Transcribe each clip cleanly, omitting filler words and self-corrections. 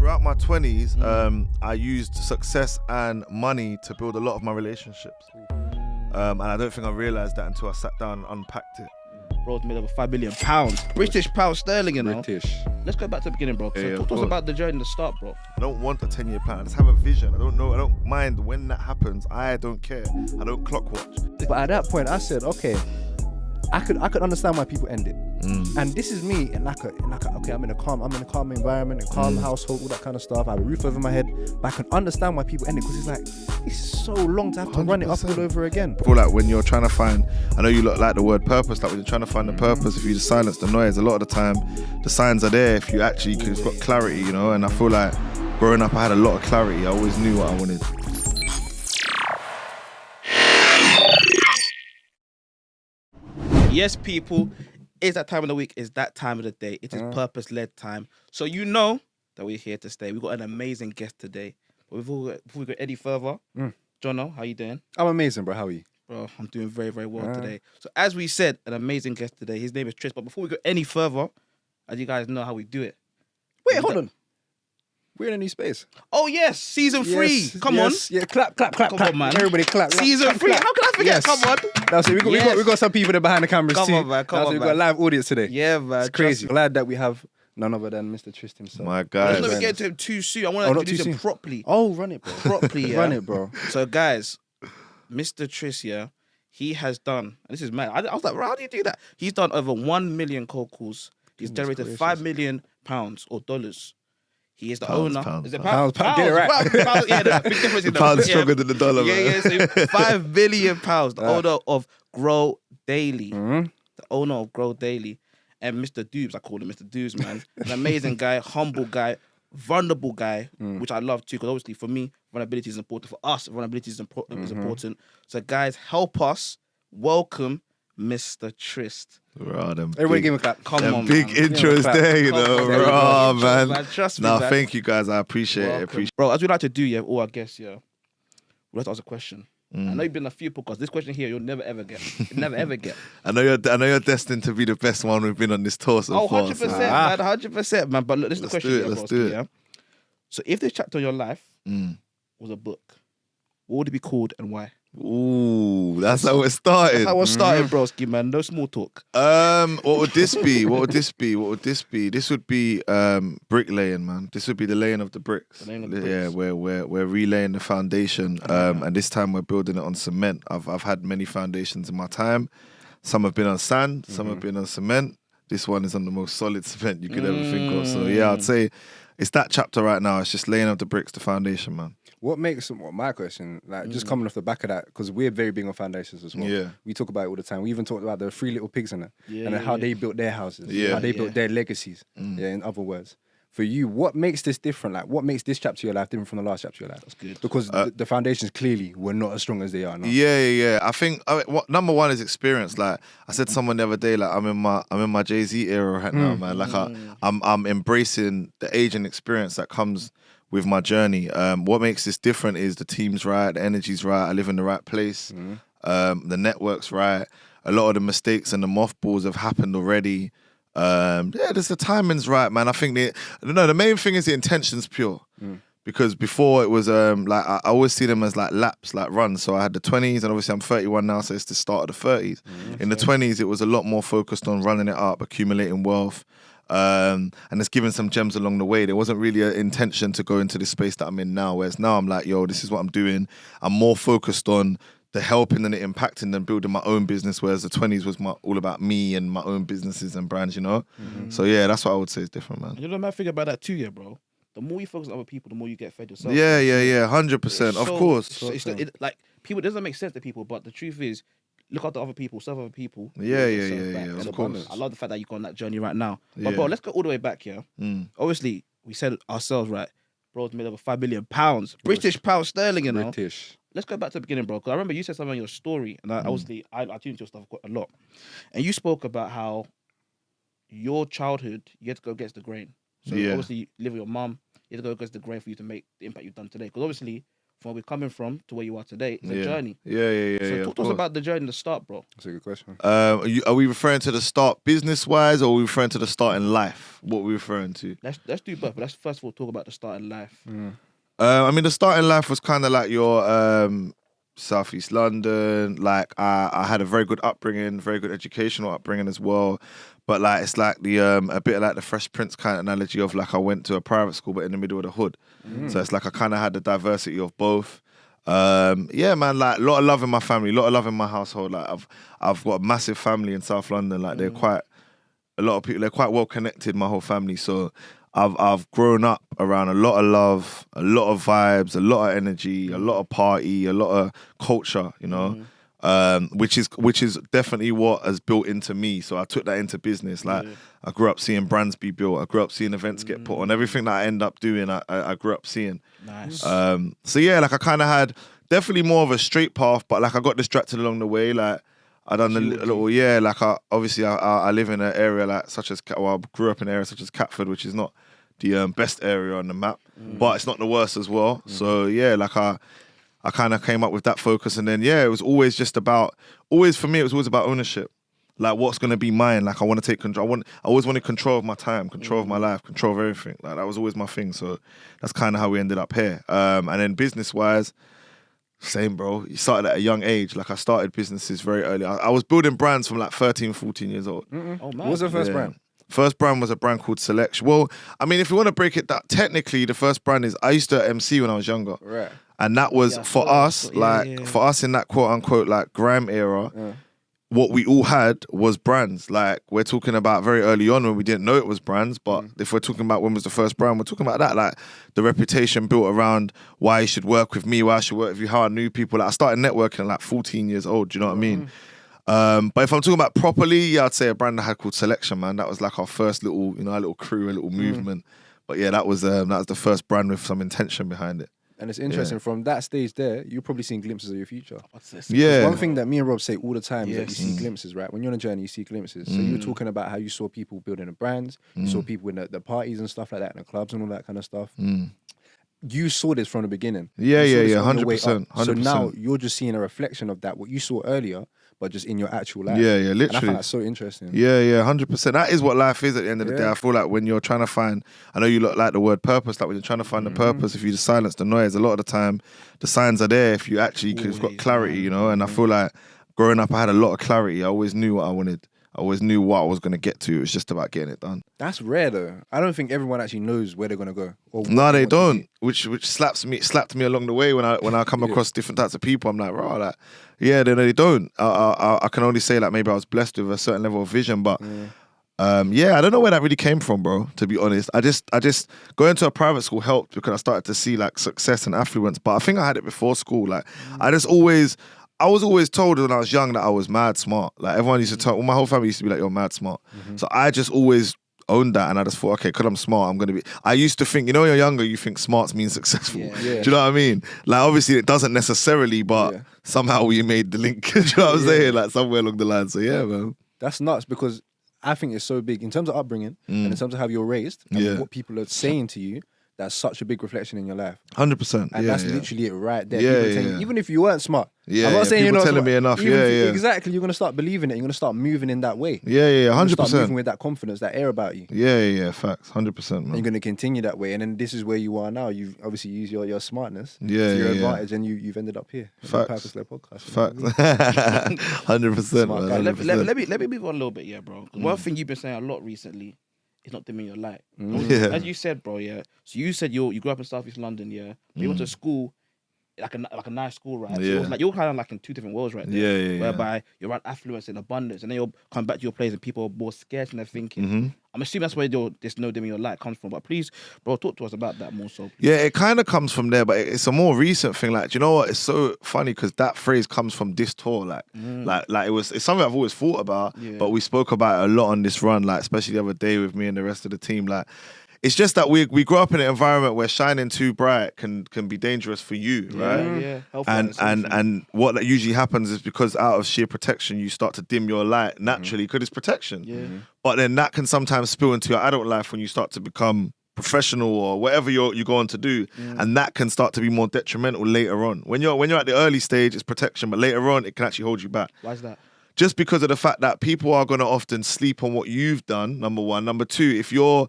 throughout my 20s, I used success and money to build a lot of my relationships. And I don't think I realised that until I sat down and unpacked it. Bro's made over £5 million. British pound sterling, you know. British. Let's go back to the beginning, bro. So Yeah, talk to us about the journey, the start, bro. I don't want a 10-year plan. I just have a vision. I don't mind when that happens. I don't care. I don't clock watch. But at that point, I said, okay, I could understand why people end it. And this is me in like a okay, I'm in a calm environment, a calm household, all that kind of stuff. I have a roof over my head, but I can understand why people end it because it's like it's so long to have to run it up all over again. I feel like when you're trying to find, I know you look like the word purpose, like when you're trying to find the purpose, if you just silence the noise, a lot of the time the signs are there if you actually, because you've got clarity, you know. And I feel like growing up I had a lot of clarity. I always knew what I wanted. Yes, people, it's that time of the week, it's that time of the day. It is purpose-led time. So you know that we're here to stay. We've got an amazing guest today. But before we go any further, Jono, how you doing? I'm amazing, bro. How are you? Bro, I'm doing very, very well today. So as we said, an amazing guest today. His name is Trist. But before we go any further, as you guys know how we do it. Wait, hold on. We're in a new space. Oh, yes, season 3. Come on. Yeah, clap. Come on, man. Everybody clap. Season 3. How can I forget? Yes. Come on. That's it. We got some people there behind the cameras Come too. on, man. Come on, We've man. got a live audience today. Yeah, man. It's crazy. Glad that we have none other than Mr. Trist himself. My Let's guys. not get to him too soon. I want to not introduce too him soon. properly. Oh, run it, bro. Properly, yeah. Run it, bro. So, guys, Mr. Trist, yeah, he has done, and this is mad. I was like, how do you do that? He's done over 1 million cold calls. He's generated £5 million or dollars. He is the owner. Pounds. Is it Pounds. Get it right. Pounds, yeah, there's a big difference in Pound's yeah. stronger than the dollar, Yeah, man. yeah. So £5 million. The owner of Grow Daily. The owner of Grow Daily. And Mr. Doobs, I call him Mr. Doobs, man. An amazing guy, humble guy, vulnerable guy, which I love too, because obviously for me, vulnerability is important. For us, vulnerability is important. So guys, help us welcome Mr. Trist. Raw, them Everybody big, give him a clap. Come them on, big man. intros clap. there, you Come know. on, man. Raw, Intros, man. Trust me, Nah, man. thank you guys. I appreciate it. Bro, as we like to do, yeah, all our guests, yeah, we like to ask a question. I know you've been on a few podcasts. This question here, you'll never ever get. You'll never ever get. I know you're destined to be the best one we've been on this tour so far. 100%, so- man, 100%, man. But look, this is the Let's question. do it, here, let's broski, do it. Yeah? So if this chapter in your life was a book, what would it be called and why? Ooh, that's how it started. That's how it started, broski, man. No small talk. What would this be? This would be bricklaying, man. This would be the laying of the bricks. The laying of the Yeah, bricks. we're relaying the foundation. And this time we're building it on cement. I've had many foundations in my time. Some have been on sand, some have been on cement. This one is on the most solid cement you could ever think of. So yeah, I'd say it's that chapter right now. It's just laying of the bricks, the foundation, man. My question, like just coming off the back of that, because we're very big on foundations as well. Yeah. We talk about it all the time. We even talked about the 3 little pigs in it, and Yeah, how yeah. they built their houses, Yeah. how they built their legacies. Yeah, in other words. For you, what makes this different? Like, what makes this chapter of your life different from the last chapter of your life? That's good. Because the foundations clearly were not as strong as they are now. Yeah. I think number one is experience. Like I said to someone the other day, like I'm in my Jay-Z era right now, man. Like I'm embracing the age and experience that comes with my journey. What makes this different is the team's right, the energy's right, I live in the right place, the network's right. A lot of the mistakes and the mothballs have happened already. The timing's right, man. I think the main thing is the intention's pure. Because before it was like I always see them as like laps, like runs. So I had the 20s, and obviously I'm 31 now, so it's the start of the 30s. In the 20s, it was a lot more focused on running it up, accumulating wealth, and it's giving some gems along the way. There wasn't really an intention to go into this space that I'm in now. Whereas now I'm like, yo, this is what I'm doing. I'm more focused on the helping and the impacting than building my own business. Whereas the 20s was all about me and my own businesses and brands, you know. So yeah, that's what I would say is different, man. You know, my thing about that too, yeah, bro. The more you focus on other people, the more you get fed yourself. Yeah, 100%, of course. Like people, it doesn't make sense to people, but the truth is, look after other people, serve other people. Yeah, build yourself back. of And course. I love the fact that you're on that journey right now. But Yeah. bro, let's go all the way back here. Obviously, we said ourselves, right? Bro's made over £5 million. British pound sterling, you know. British. Let's go back to the beginning, bro. Because I remember you said something in your story, and I tuned into your stuff quite a lot. And you spoke about how your childhood, you had to go against the grain. So Yeah. obviously, you live with your mum, you had to go against the grain for you to make the impact you've done today. Because obviously, from where we're coming from to where you are today. It's a Yeah. journey. Yeah. So of talk to us course. about the journey, the start, bro. That's a good question. Are we referring to the start business-wise, or are we referring to the start in life? What are we referring to? Let's do both. But let's first of all talk about the start in life. I mean, the start in life was kind of like your Southeast London. Like, I had a very good upbringing, very good educational upbringing as well. But like, it's like the a bit like the Fresh Prince kind of analogy of like I went to a private school, but in the middle of the hood. So it's like I kind of had the diversity of both. Yeah, man, like a lot of love in my family, a lot of love in my household. Like I've got a massive family in South London. Like they're quite a lot of people. They're quite well connected. My whole family. So I've grown up around a lot of love, a lot of vibes, a lot of energy, a lot of party, a lot of culture. You know. Which is definitely what has built into me. So I took that into business. Like I grew up seeing brands be built. I grew up seeing events get put on. Everything that I end up doing, I grew up seeing. Nice. So yeah, like I kind of had definitely more of a straight path, but like I got distracted along the way. Like I done a little, like I live in an area like such as, well, I grew up in an area such as Catford, which is not the best area on the map, but it's not the worst as well. So yeah, like I kind of came up with that focus, and then yeah, it was always just about, for me, it was always about ownership. Like what's gonna be mine. Like I want to take control. I always wanted control of my time, control of my life, control of everything. Like that was always my thing. So that's kind of how we ended up here. And then business wise, same, bro. You started at a young age. Like I started businesses very early. I was building brands from like 13, 14 years old. Oh man. What was the first brand? First brand was a brand called Selection. Well, I mean, if you want to break it down, technically the first brand is, I used to MC when I was younger. Right. And that was for us, for us in that quote unquote like grime era, what we all had was brands. Like we're talking about very early on when we didn't know it was brands, but if we're talking about when was the first brand, we're talking about that, like the reputation built around why you should work with me, why I should work with you, how I knew people. Like I started networking at like 14 years old, do you know what I mean? But if I'm talking about properly, yeah, I'd say a brand I had called Selection, man. That was like our first little, you know, our little crew, a little movement. But yeah, that was the first brand with some intention behind it. And it's interesting, from that stage there, you're probably seeing glimpses of your future. Yeah. One thing that me and Rob say all the time is that you see glimpses, right? When you're on a journey, you see glimpses. So you were talking about how you saw people building the brands, you saw people in the parties and stuff like that, and the clubs and all that kind of stuff. You saw this from the beginning. Yeah, You yeah, saw this on 100%, your way up. So 100%. now you're just seeing a reflection of that, what you saw earlier, but just in your actual life. Yeah, yeah, And I literally. find that so interesting. Yeah, 100%. That is what life is at the end of the day. I feel like when you're trying to find, I know you look like the word purpose, like when you're trying to find the purpose, if you just silence the noise, a lot of the time, the signs are there if you actually, because you've got clarity, you know? And I feel like growing up, I had a lot of clarity. I always knew what I wanted. I always knew what I was going to get to. It was just about getting it done. That's rare though. I don't think everyone actually knows where they're going to go. Or No, what they want to don't. do. Which slapped me along the way when I come across different types of people. I'm like, right, like, yeah, they don't. I can only say like maybe I was blessed with a certain level of vision, but yeah, I don't know where that really came from, bro. To be honest, I just going to a private school helped because I started to see like success and affluence. But I think I had it before school. Like I was always told when I was young that I was mad smart. Like everyone used to tell, well, my whole family used to be like, you're mad smart. So I just always owned that, and I just thought, okay, because I'm smart, I'm going to be. I used to think, you know, when you're younger, you think smarts means successful. Yeah. Do you know what I mean? Like obviously it doesn't necessarily, but somehow we made the link. Do you know what I'm saying? Like somewhere along the line. So yeah, man. That's nuts because I think it's so big in terms of upbringing and in terms of how you're raised and what people are saying to you. That's such a big reflection in your life. 100%. And that's literally it right there. Yeah, People telling you, even if you weren't smart. Yeah, I'm not saying you're people not telling smart. me enough. Even Yeah, if you- yeah. Exactly. You're going to start believing it. You're going to start moving in that way. Yeah, You're gonna 100%. start moving with that confidence, that air about you. Yeah. Facts. 100%, And you're man. going to continue that way. And then this is where you are now. You've obviously used your smartness Yeah, to your yeah, yeah. advantage and you've ended up here. Facts. Purpose-led podcast. Facts. 100%, Smart man. guy. 100%. Let me move on a little bit, yeah, bro. 'Cause one thing you've been saying a lot recently is not dimming your light. Yeah. As you said, bro, yeah. So you said you grew up in Southeast London, yeah. But you went to school, like a nice school, right? So it was like you're kind of like in two different worlds right there. Yeah. Whereby you're around affluence and abundance, and then you'll come back to your place and people are more scarce and they're thinking. I'm assuming that's where this no dimming your light comes from. But please, bro, talk to us about that more so. Yeah, it kind of comes from there, but it's a more recent thing. Like, do you know what? It's so funny because that phrase comes from this tour. Like it's something I've always thought about, but we spoke about it a lot on this run. Like, especially the other day with me and the rest of the team. Like, it's just that we grew up in an environment where shining too bright can be dangerous for you, right? Yeah. And what that usually happens is because out of sheer protection, you start to dim your light naturally because it's protection. Yeah. But then that can sometimes spill into your adult life when you start to become professional or whatever you're going to do, and that can start to be more detrimental later on. When you're at the early stage, it's protection, but later on, it can actually hold you back. Why is that? Just because of the fact that people are going to often sleep on what you've done, number one. Number two, if you're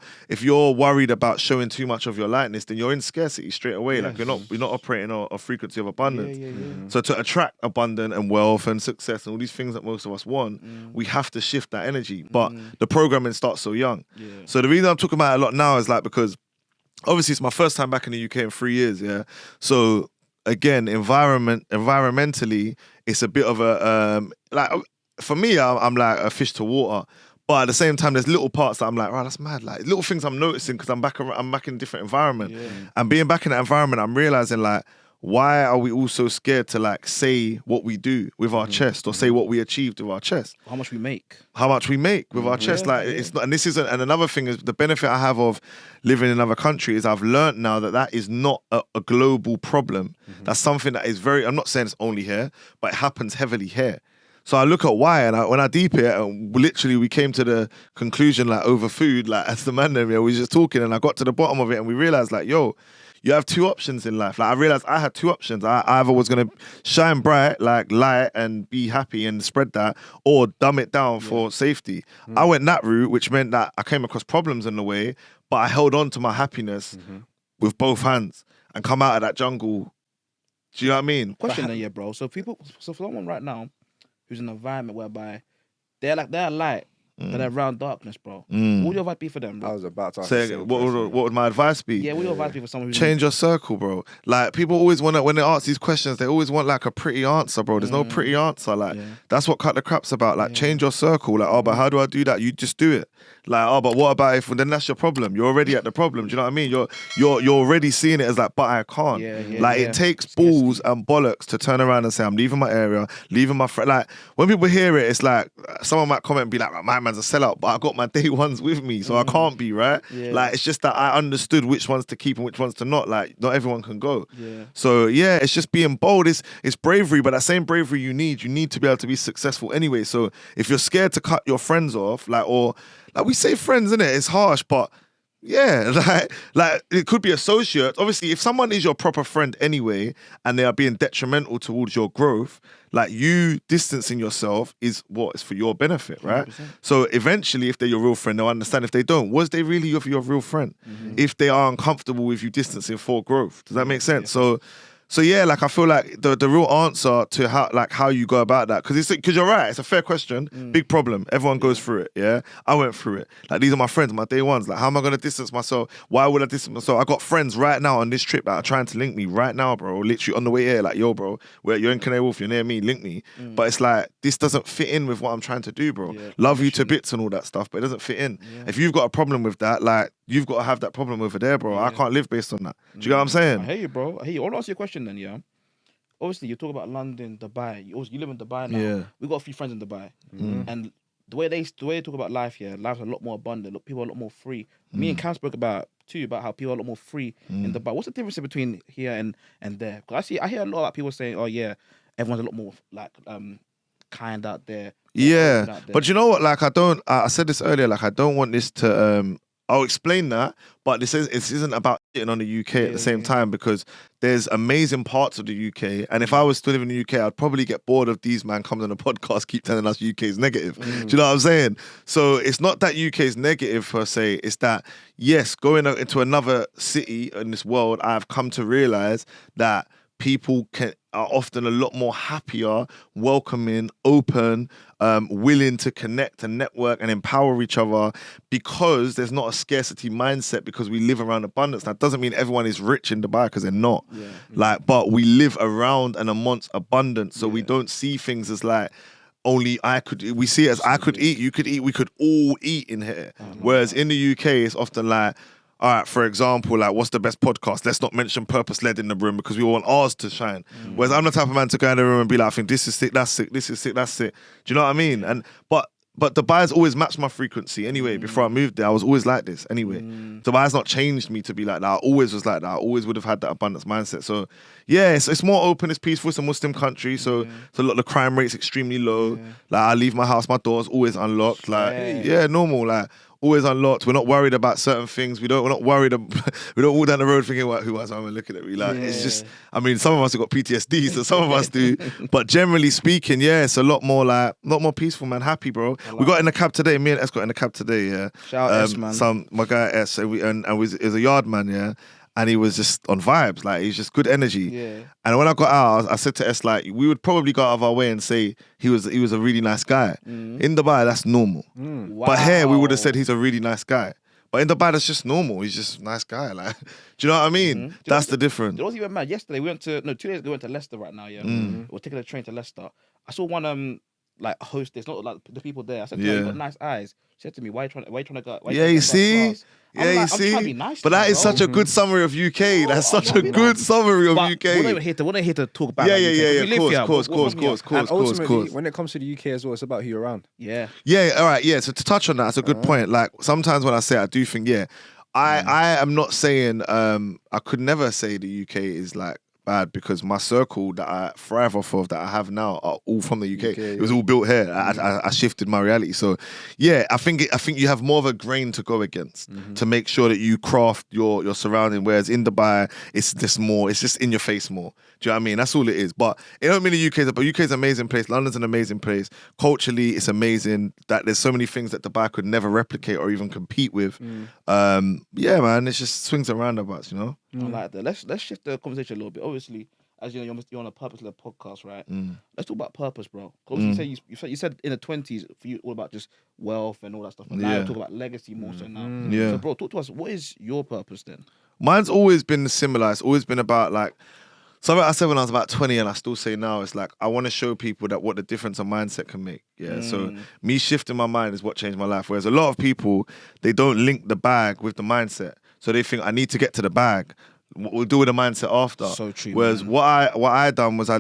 worried about showing too much of your lightness, then you're in scarcity straight away. Yes. Like you're not operating a frequency of abundance. Yeah. So to attract abundance and wealth and success and all these things that most of us want, we have to shift that energy. But the programming starts so young. Yeah. So the reason I'm talking about it a lot now is like because obviously it's my first time back in the UK in 3 years. Yeah. So again, environmentally, it's a bit of a like. For me, I'm like a fish to water, but at the same time, there's little parts that I'm like, right, that's mad. Like little things I'm noticing because I'm back in a different environment, and being back in that environment, I'm realizing like, why are we all so scared to like say what we do with our chest or say what we achieved with our chest? How much we make? How much we make with our chest? Like it's not, and this isn't. And another thing is the benefit I have of living in another country is I've learned now that is not a global problem. That's something that is very. I'm not saying it's only here, but it happens heavily here. So I look at why, and when I deep it, literally we came to the conclusion like over food, like as the man there, we were just talking, and I got to the bottom of it, and we realized like, yo, you have two options in life. Like I realized I had two options. I either was gonna shine bright, like light, and be happy and spread that, or dumb it down for safety. I went that route, which meant that I came across problems in the way, but I held on to my happiness with both hands and come out of that jungle. Do you know what I mean? Question then, yeah, bro. So for someone right now who's in an environment whereby they're light, but they're around darkness, bro. What would your advice be for them, bro? I was about to ask Say the same again, what question. would my advice be? Yeah, what would your advice be for someone who's Change your circle, bro. Like people always want to, when they ask these questions, they always want like a pretty answer, bro. There's no pretty answer. Like that's what Cut the Crap's about. Like change your circle. Like, oh, but how do I do that? You just do it. Like, oh, but what about if then that's your problem? You're already at the problem. Do you know what I mean? You're already seeing it as like, but I can't. It takes balls and bollocks to turn around and say, I'm leaving my area, leaving my friend. Like when people hear it, it's like someone might comment and be like, my man's a sellout, but I got my day ones with me, so I can't be, right? Like it's just that I understood which ones to keep and which ones to not. Like not everyone can go. So yeah, it's just being bold. It's bravery, but that same bravery you need to be able to be successful anyway. So if you're scared to cut your friends off, like we say friends, innit? It's harsh, but yeah, like it could be associates. Obviously, if someone is your proper friend anyway, and they are being detrimental towards your growth, like you distancing yourself is what is for your benefit, right? 100%. So eventually, if they're your real friend, they'll understand. If they don't, was they really your real friend? If they are uncomfortable with you distancing for growth, does that make sense? So yeah, like I feel like the real answer to how you go about that, because you're right, it's a fair question, big problem. Everyone goes through it. Yeah, I went through it. Like these are my friends, my day ones. Like how am I gonna distance myself? Why would I distance myself? I got friends right now on this trip that are trying to link me right now, bro. Literally on the way here, like yo, bro, where you're in Canary Wharf, you're near me, link me. But it's like this doesn't fit in with what I'm trying to do, bro. Love you to bits and all that stuff, but it doesn't fit in. If you've got a problem with that, like you've got to have that problem over there, bro. I can't live based on that. Do you get what I'm saying? I hear you, bro. I hear you. I want to ask you a question then, yeah. Obviously, you talk about London, Dubai. You live in Dubai now. Yeah. We got a few friends in Dubai, and the way they talk about life here, life's a lot more abundant. Look, people are a lot more free. Me and Cam spoke about how people are a lot more free in Dubai. What's the difference between here and there? Because I hear a lot about people saying, "Oh yeah, everyone's a lot more like kind out there." Yeah, but you know what? Like I said this earlier. Like I don't want this to. I'll explain that, but this isn't about shitting on the UK at the same time, because there's amazing parts of the UK, and if I was to live in the UK, I'd probably get bored of these man coming on a podcast keep telling us UK is negative. Do you know what I'm saying? So it's not that UK is negative per se. It's that yes, going into another city in this world, I've come to realize that people are often a lot more happier, welcoming, open, willing to connect and network and empower each other, because there's not a scarcity mindset, because we live around abundance. That doesn't mean everyone is rich in Dubai, because they're not. But we live around and amongst abundance, so we don't see things as like only we see it as I could eat, you could eat, we could all eat in here. Whereas in the UK, it's often like, all right, for example, like, what's the best podcast? Let's not mention purpose-led in the room because we want ours to shine. Whereas I'm the type of man to go in the room and be like, I think this is sick, that's sick, this is sick, that's sick. Do you know what I mean? And but Dubai's always matched my frequency anyway. Before I moved there, I was always like this anyway. Dubai's not changed me to be like that. I always was like that. I always would have had that abundance mindset. So yeah, it's more open, it's peaceful. It's a Muslim country, so a lot of the crime rate's extremely low. Like I leave my house, my door's always unlocked. Like yeah, normal. Like always unlocked. We're not worried about certain things. We're not worried. We don't walk down the road thinking, "What? Who was someone looking at me?" Like it's just. I mean, some of us have got PTSD, so some of us do. But generally speaking, yeah, it's a lot more peaceful, man. Happy, bro. We got in the cab today. Me and S got in the cab today. Yeah. Shout out S, man. My guy S, and it was a yard man. Yeah. And he was just on vibes, like he's just good energy. Yeah. And when I got out, I said to S, like, we would probably go out of our way and say he was a really nice guy. In Dubai, that's normal. Wow. But here we would have said he's a really nice guy. But in Dubai, that's just normal. He's just a nice guy. Like, do you know what I mean? That's the difference. It wasn't even mad. Yesterday, 2 days ago, we went to Leicester right now, yeah. We're taking a train to Leicester. I saw one, like, hostess, not like the people there. I said, "Yeah, you got nice eyes." She said to me, why are you trying to go? Yeah, you see? I'm Yeah, like, you I'm see? trying to be nice But to that you, is bro. such a good summary of UK. That's such a good summary of But UK. We're not here to talk about Yeah, that. yeah, We live here. of course. And ultimately, when it comes to the UK as well, it's about who you're around. Yeah. Yeah, all right, yeah. So to touch on that, that's a good point. Like sometimes when I say it, I do think, I am not saying I could never say the UK is like bad because my circle that I thrive off of that I have now are all from the UK. It was all built here. I shifted my reality. So yeah, I think you have more of a grain to go against to make sure that you craft your surrounding. Whereas in Dubai, it's just in your face more. Do you know what I mean? That's all it is. But it don't mean the UK is an amazing place. London's an amazing place. Culturally, it's amazing that there's so many things that Dubai could never replicate or even compete with. Yeah, man, it's just swings and roundabouts, you know? I like that. Let's shift the conversation a little bit. Obviously, as you know, you're on a purpose-led podcast, right? Let's talk about purpose, bro. Obviously, you said in the 20s for you all about just wealth and all that stuff. And now you talk about legacy more so now. Yeah. So, bro, talk to us. What is your purpose then? Mine's always been similar. It's always been about like something I said when I was about 20 and I still say now, it's like I want to show people that what the difference a mindset can make. Yeah. So me shifting my mind is what changed my life. Whereas a lot of people, they don't link the bag with the mindset. So they think I need to get to the bag. We'll do with the mindset after. So true. Whereas what I done was I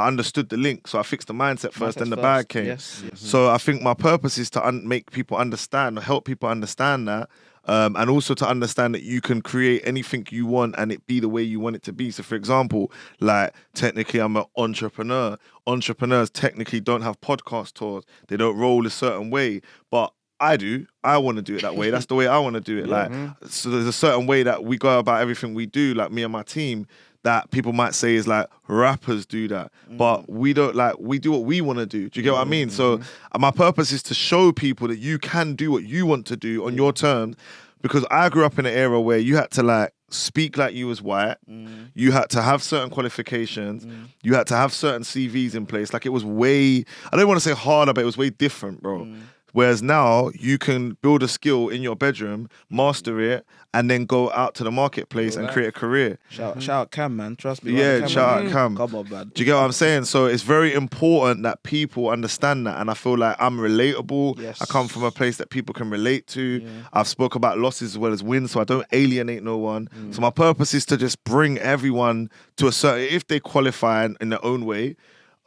understood the link. So I fixed the mindset first, then the bag came. Yes. So I think my purpose is to make people understand, or help people understand that. And also to understand that you can create anything you want and it be the way you want it to be. So for example, like technically I'm an entrepreneur. Entrepreneurs technically don't have podcast tours. They don't roll a certain way. But I do. I want to do it that way. That's the way I want to do it. So there's a certain way that we go about everything we do, like me and my team, that people might say is like rappers do that. But we don't we do what we want to do. Do you get what I mean? So my purpose is to show people that you can do what you want to do on your terms. Because I grew up in an era where you had to speak like you was white. You had to have certain qualifications. You had to have certain CVs in place. Like it was way, I don't want to say harder, but it was way different, bro. Whereas now you can build a skill in your bedroom, master it, and then go out to the marketplace and create a career. Shout out Cam, man. Trust me. Yeah, shout out Cam. Come on, man. Do you get what I'm saying? So it's very important that people understand that. And I feel like I'm relatable. Yes. I come from a place that people can relate to. Yeah. I've spoke about losses as well as wins, so I don't alienate no one. So my purpose is to just bring everyone to a certain, if they qualify in their own way,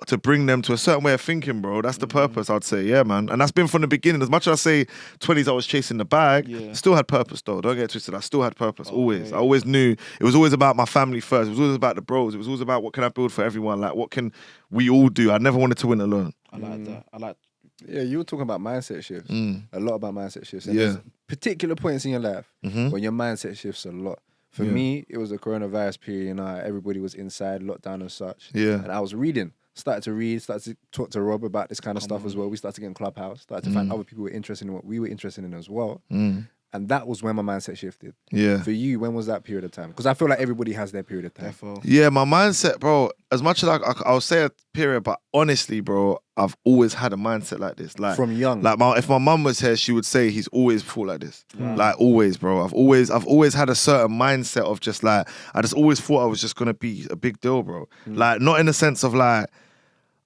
to bring them to a certain way of thinking, bro. That's the purpose, I'd say. Yeah, man. And that's been from the beginning. As much as I say 20s I was chasing the bag, still had purpose, though. Don't get twisted. I still had purpose, always. I always knew it was always about my family first. It was always about the bros. It was always about what can I build for everyone? Like, what can we all do? I never wanted to win alone. I like that. Yeah, you were talking about mindset shifts. A lot about mindset shifts. And there's particular points in your life when your mindset shifts a lot. For me, it was the coronavirus period. You know, everybody was inside, lockdown and such. Yeah. And I was reading. Started to talk to Rob about this kind of stuff as well. We started to get in Clubhouse, started to find other people who were interested in what we were interested in as well. And that was when my mindset shifted. Yeah. For you, when was that period of time? Because I feel like everybody has their period of time. Yeah, my mindset, bro, as much as I'll say a period, but honestly, bro, I've always had a mindset like this. Like from young. Like if my mum was here, she would say he's always thought like this. Like always, bro. I've always had a certain mindset of just like, I just always thought I was just gonna be a big deal, bro. Like not in the sense of like,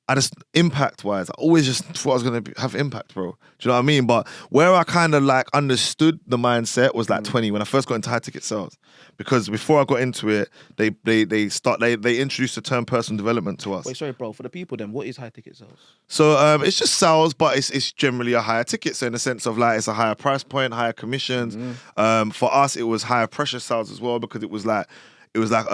I just, impact-wise, I always just thought I was going to have impact, bro. Do you know what I mean? But where I kind of understood the mindset was 20 when I first got into high-ticket sales. Because before I got into it, they introduced the term personal development to us. Wait, sorry, bro. For the people then, what is high-ticket sales? So it's just sales, but it's generally a higher ticket. So in the sense of it's a higher price point, higher commissions. For us, it was higher pressure sales as well because it was like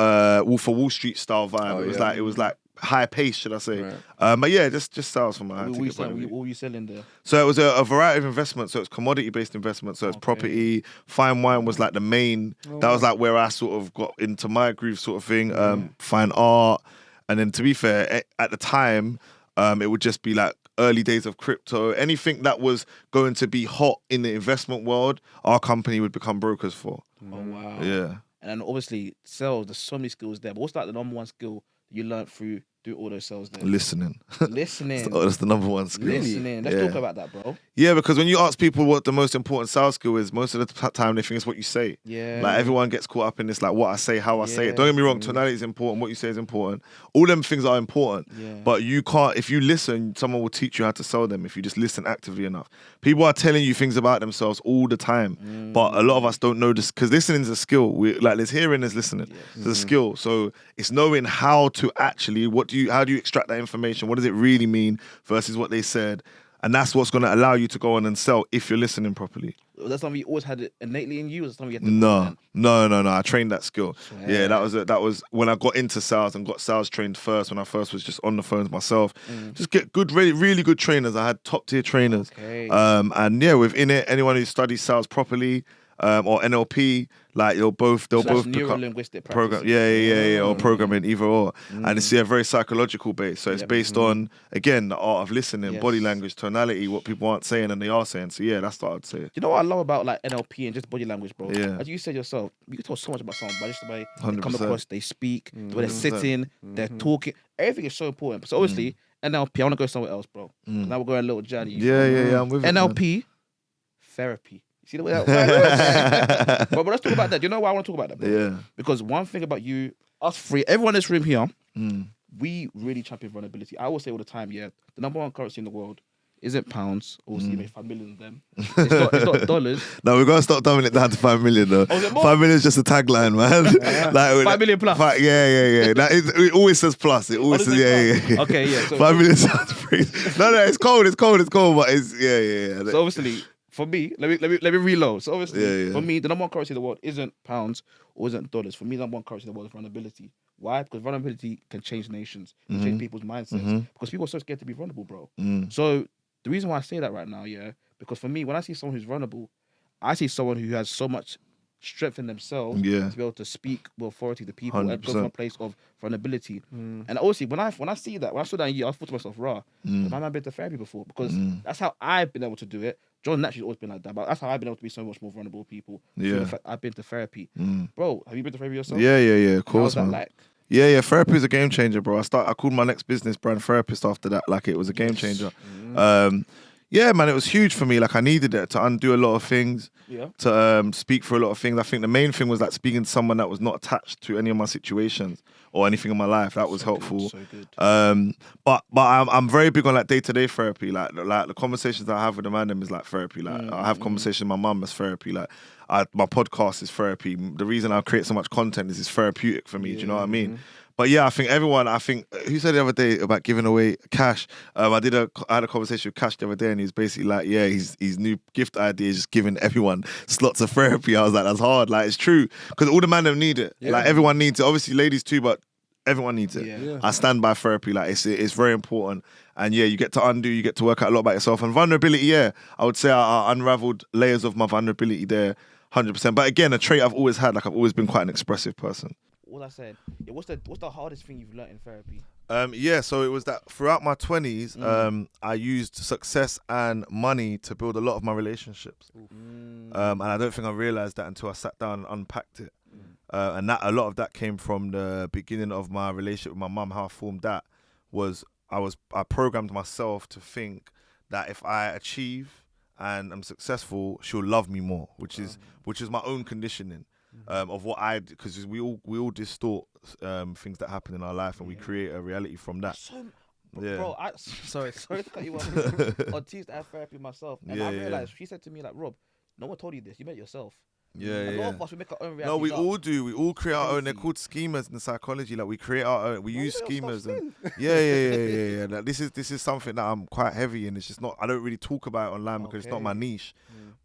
Wolf of Wall Street style vibe. It was like high pace, should I say? Right. But yeah, just sales from my What were you selling there? So it was a variety of investments. So it's commodity based investments. So it's property. Fine wine was like the main. That was like where I sort of got into my groove, sort of thing. Fine art, and then to be fair, at the time, it would just be like early days of crypto. Anything that was going to be hot in the investment world, our company would become brokers for. Oh wow. Yeah. And then obviously sales. There's so many skills there. But what's like the number one skill you learned through doing all those sales there? Listening. Listening. That's the number one skill. Listening. Let's talk about that, bro. Yeah, because when you ask people what the most important sales skill is, most of the time they think it's what you say. Yeah. Like everyone gets caught up in this, like what I say, how I say it. Don't get me wrong, tonality is important, what you say is important. All them things are important. Yeah. But you can't, if you listen, someone will teach you how to sell them if you just listen actively enough. People are telling you things about themselves all the time. But a lot of us don't know this, because listening is a skill. There's hearing, there's listening. It's a skill. So it's knowing how to actually, how do you extract that information? What does it really mean versus what they said? And that's what's going to allow you to go on and sell if you're listening properly. That's something you always had it innately in you, or something you had to No. I trained that skill. Yeah, that was when I got into sales and got sales trained first. When I first was just on the phones myself, just get good, really good trainers. I had top tier trainers. Okay. And yeah, within it, anyone who studies sales properly, or NLP, like they'll both neuro-linguistic program. practice. Yeah, or programming, either or. And it's very psychological based. So it's based on, again, the art of listening, body language, tonality, what people aren't saying and they are saying. So yeah, that's what I'd say. You know what I love about like NLP and just body language, bro? Yeah. As you said yourself, you can tell so much about someone by just the way they 100%. come across, they speak, the way they're sitting, they're talking. Everything is so important. So obviously, NLP, I want to go somewhere else, bro. Now we're going a little journey. Yeah, I'm with it. NLP, therapy. You see the way that but let's talk about that. Do you know why I want to talk about that, bro? Yeah. Because one thing about you, us three, everyone in this room here, we really champion vulnerability. I always say all the time, the number one currency in the world isn't pounds. Obviously, you make 5 million of them. It's not dollars. No, we're going to stop dumbing it down to 5 million, though. Oh, is it more? 5 million is just a tagline, man. Like, 5 million plus. Yeah. It always says plus. It always says, yeah. Okay, yeah. So, 5 million sounds pretty. No, it's cold, but it's, yeah. So obviously, for me, let me reload. So obviously, for me, the number one currency in the world isn't pounds or isn't dollars. For me, the number one currency in the world is vulnerability. Why? Because vulnerability can change nations, can change people's mindsets. Because people are so scared to be vulnerable, bro. So the reason why I say that right now, because for me, when I see someone who's vulnerable, I see someone who has so much strength in themselves to be able to speak with authority to people 100%. And go from a place of vulnerability. And obviously, when I see that, when I saw that in you, I thought to myself, have I been to therapy before? Because that's how I've been able to do it. John naturally always been like that, but that's how I've been able to be so much more vulnerable with people. Yeah. The fact I've been to therapy. Bro, have you been to therapy yourself? Yeah, of course, man. Like? Yeah, therapy is a game changer, bro. I called my next business brand Therapist after that. Like, it was a game changer. Yeah, man, it was huge for me. Like, I needed it to undo a lot of things, to speak for a lot of things. I think the main thing was like speaking to someone that was not attached to any of my situations or anything in my life. That was helpful. So good. But I'm very big on like day-to-day therapy. Like the conversations I have with the man them is like therapy. Like I have conversations with my mum as therapy. Like my podcast is therapy. The reason I create so much content is it's therapeutic for me. Do you know what I mean? But yeah, I think who said the other day about giving away cash? I had a conversation with Cash the other day, and he was basically like, his new gift idea is just giving everyone slots of therapy. I was like, that's hard. Like, it's true, because all the men them need it. Like, everyone needs it. Obviously, ladies too, but everyone needs it. Yeah. I stand by therapy. Like, it's very important. And yeah, you get to undo, you get to work out a lot about yourself. And vulnerability, I would say I unraveled layers of my vulnerability there, 100%. But again, a trait I've always had. Like, I've always been quite an expressive person. What I said. What's the hardest thing you've learned in therapy? So it was that throughout my 20s, I used success and money to build a lot of my relationships. And I don't think I realized that until I sat down and unpacked it. And that a lot of that came from the beginning of my relationship with my mum. How I formed that was I programmed myself to think that if I achieve and I'm successful, she'll love me more, which is my own conditioning. Of what because we all distort things that happen in our life, and we create a reality from that. Bro, sorry to cut you off. I teased at therapy myself, and I realized she said to me like, Rob, no one told you this. You met yourself. Yeah, A yeah. lot of us, we make our own realities. No, we up. all do. We all create our own. They're Crazy. called schemas in psychology. Like we create our own. We No, use you don't schemas. stop And yeah. Like this is something that I'm quite heavy in. It's just not. I don't really talk about it online because it's not my Okay. niche.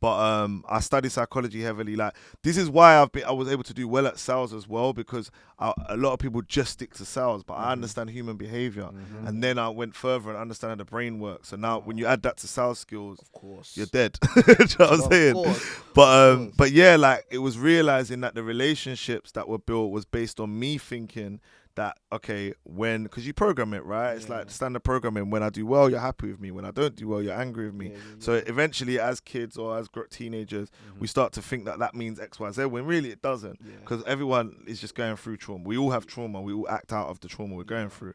But I study psychology heavily. Like this is why I was able to do well at sales as well, because a lot of people just stick to sales. But I understand human behavior, and then I went further and understand how the brain works. So now when you add that to sales skills, Of course. you're dead. Do you know what I'm Of saying? course. But yeah, like it was realizing that the relationships that were built was based on me thinking that okay, because you program it, right? It's like standard programming. When I do well, you're happy with me. When I don't do well, you're angry with me. So eventually, as kids or as teenagers, we start to think that means X, Y, Z. When really it doesn't, because everyone is just going through trauma. We all have trauma. We all act out of the trauma we're going through.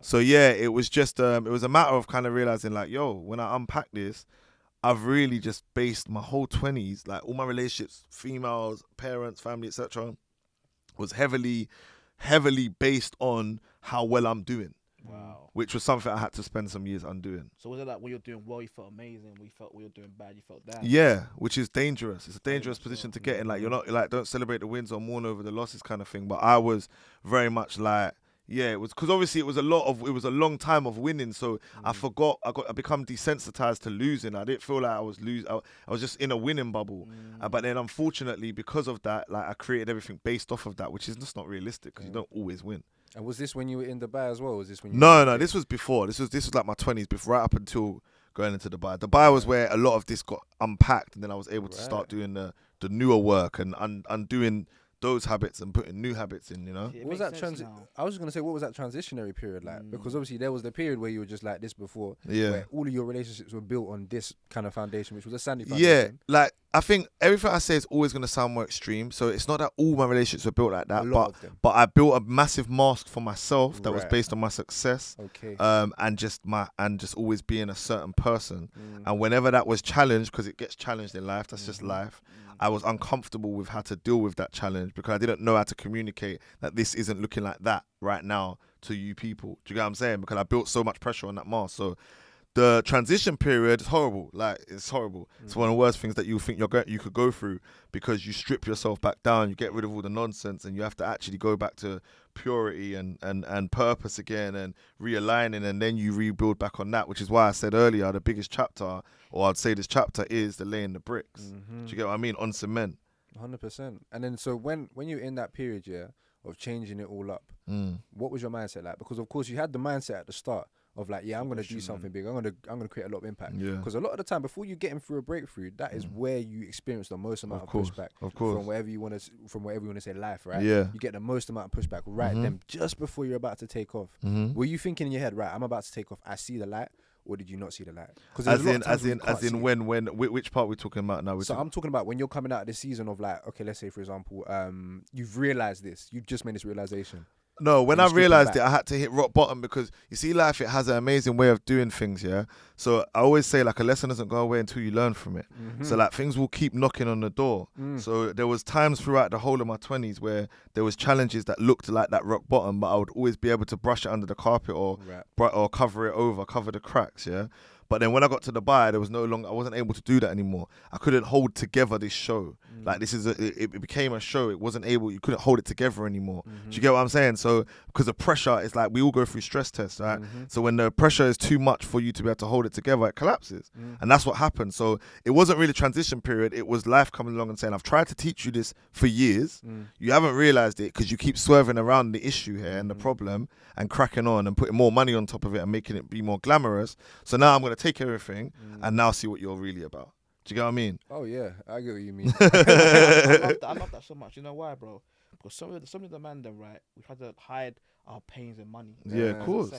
So yeah, it was just it was a matter of kind of realizing like, yo, when I unpack this, I've really just based my whole 20s, like all my relationships, females, parents, family, etc., was heavily based on how well I'm doing. Wow. Which was something I had to spend some years undoing. So was it like when you're doing well, you felt amazing? When you're doing bad, you felt down? Yeah, which is dangerous. It's a dangerous position to get in. Like you're not like don't celebrate the wins or mourn over the losses kind of thing. But I was very much like. Yeah, it was because obviously it was a long time of winning, so I forgot. I become desensitized to losing. I didn't feel like I was losing. I was just in a winning bubble. But then unfortunately, because of that, like I created everything based off of that, which is just not realistic because you don't always win. And was this when you were in Dubai as well? Was this when you No, this was before. This was like my 20s, before, right up until going into Dubai. Dubai was where a lot of this got unpacked, and then I was able to start doing the newer work and undoing those habits and putting new habits in, you know? Yeah, What was that I was just gonna say, what was that transitionary period like? Because obviously there was the period where you were just like this before, where all of your relationships were built on this kind of foundation, which was a sandy foundation. Yeah, like I think everything I say is always gonna sound more extreme. So it's not that all my relationships were built like that, but I built a massive mask for myself that was based on my success, and just always being a certain person. And whenever that was challenged, because it gets challenged in life, that's just life. I was uncomfortable with how to deal with that challenge because I didn't know how to communicate that this isn't looking like that right now to you people. Do you get what I'm saying? Because I built so much pressure on that mask. So the transition period is horrible. Like, it's horrible. It's one of the worst things that you think you could go through because you strip yourself back down, you get rid of all the nonsense, and you have to actually go back to purity and purpose again and realigning, and then you rebuild back on that, which is why I said earlier the biggest chapter, or I'd say this chapter, is the laying the bricks. Do you get what I mean? On cement. 100%. And then so when you're in that period, of changing it all up, what was your mindset like? Because of course you had the mindset at the start of like, I'm gonna do something big. I'm gonna create a lot of impact. Yeah. Because a lot of the time, before you getting through a breakthrough, that is where you experience the most amount of pushback. Of course. From whatever you want to say, life, right? Yeah. You get the most amount of pushback right then, just before you're about to take off. Were you thinking in your head, right, I'm about to take off, I see the light, or did you not see the light? As in when which part we're talking about now? I'm talking about when you're coming out of this season of like, okay, let's say for example, you've realized this, you've just made this realization. No, when I realized it, I had to hit rock bottom because you see, life, it has an amazing way of doing things, yeah? So I always say, like, a lesson doesn't go away until you learn from it. So, like, things will keep knocking on the door. So there was times throughout the whole of my 20s where there was challenges that looked like that rock bottom, but I would always be able to brush it under the carpet or cover it over, cover the cracks, yeah? But then when I got to Dubai, I wasn't able to do that anymore. I couldn't hold together this show. Like it became a show. You couldn't hold it together anymore. Do you get what I'm saying? So because the pressure is like, we all go through stress tests, right? So when the pressure is too much for you to be able to hold it together, it collapses. And that's what happened. So it wasn't really a transition period. It was life coming along and saying, I've tried to teach you this for years. You haven't realized it because you keep swerving around the issue here and the problem and cracking on and putting more money on top of it and making it be more glamorous. So now I'm going to take everything and now see what you're really about. Do you get what I mean? Oh yeah, I get what you mean. I love that so much. You know why, bro? Because some of the man them, right, we try to hide our pains and money. Yeah, of course.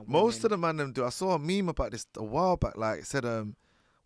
Most of the man them do. I saw a meme about this a while back. Like, it said one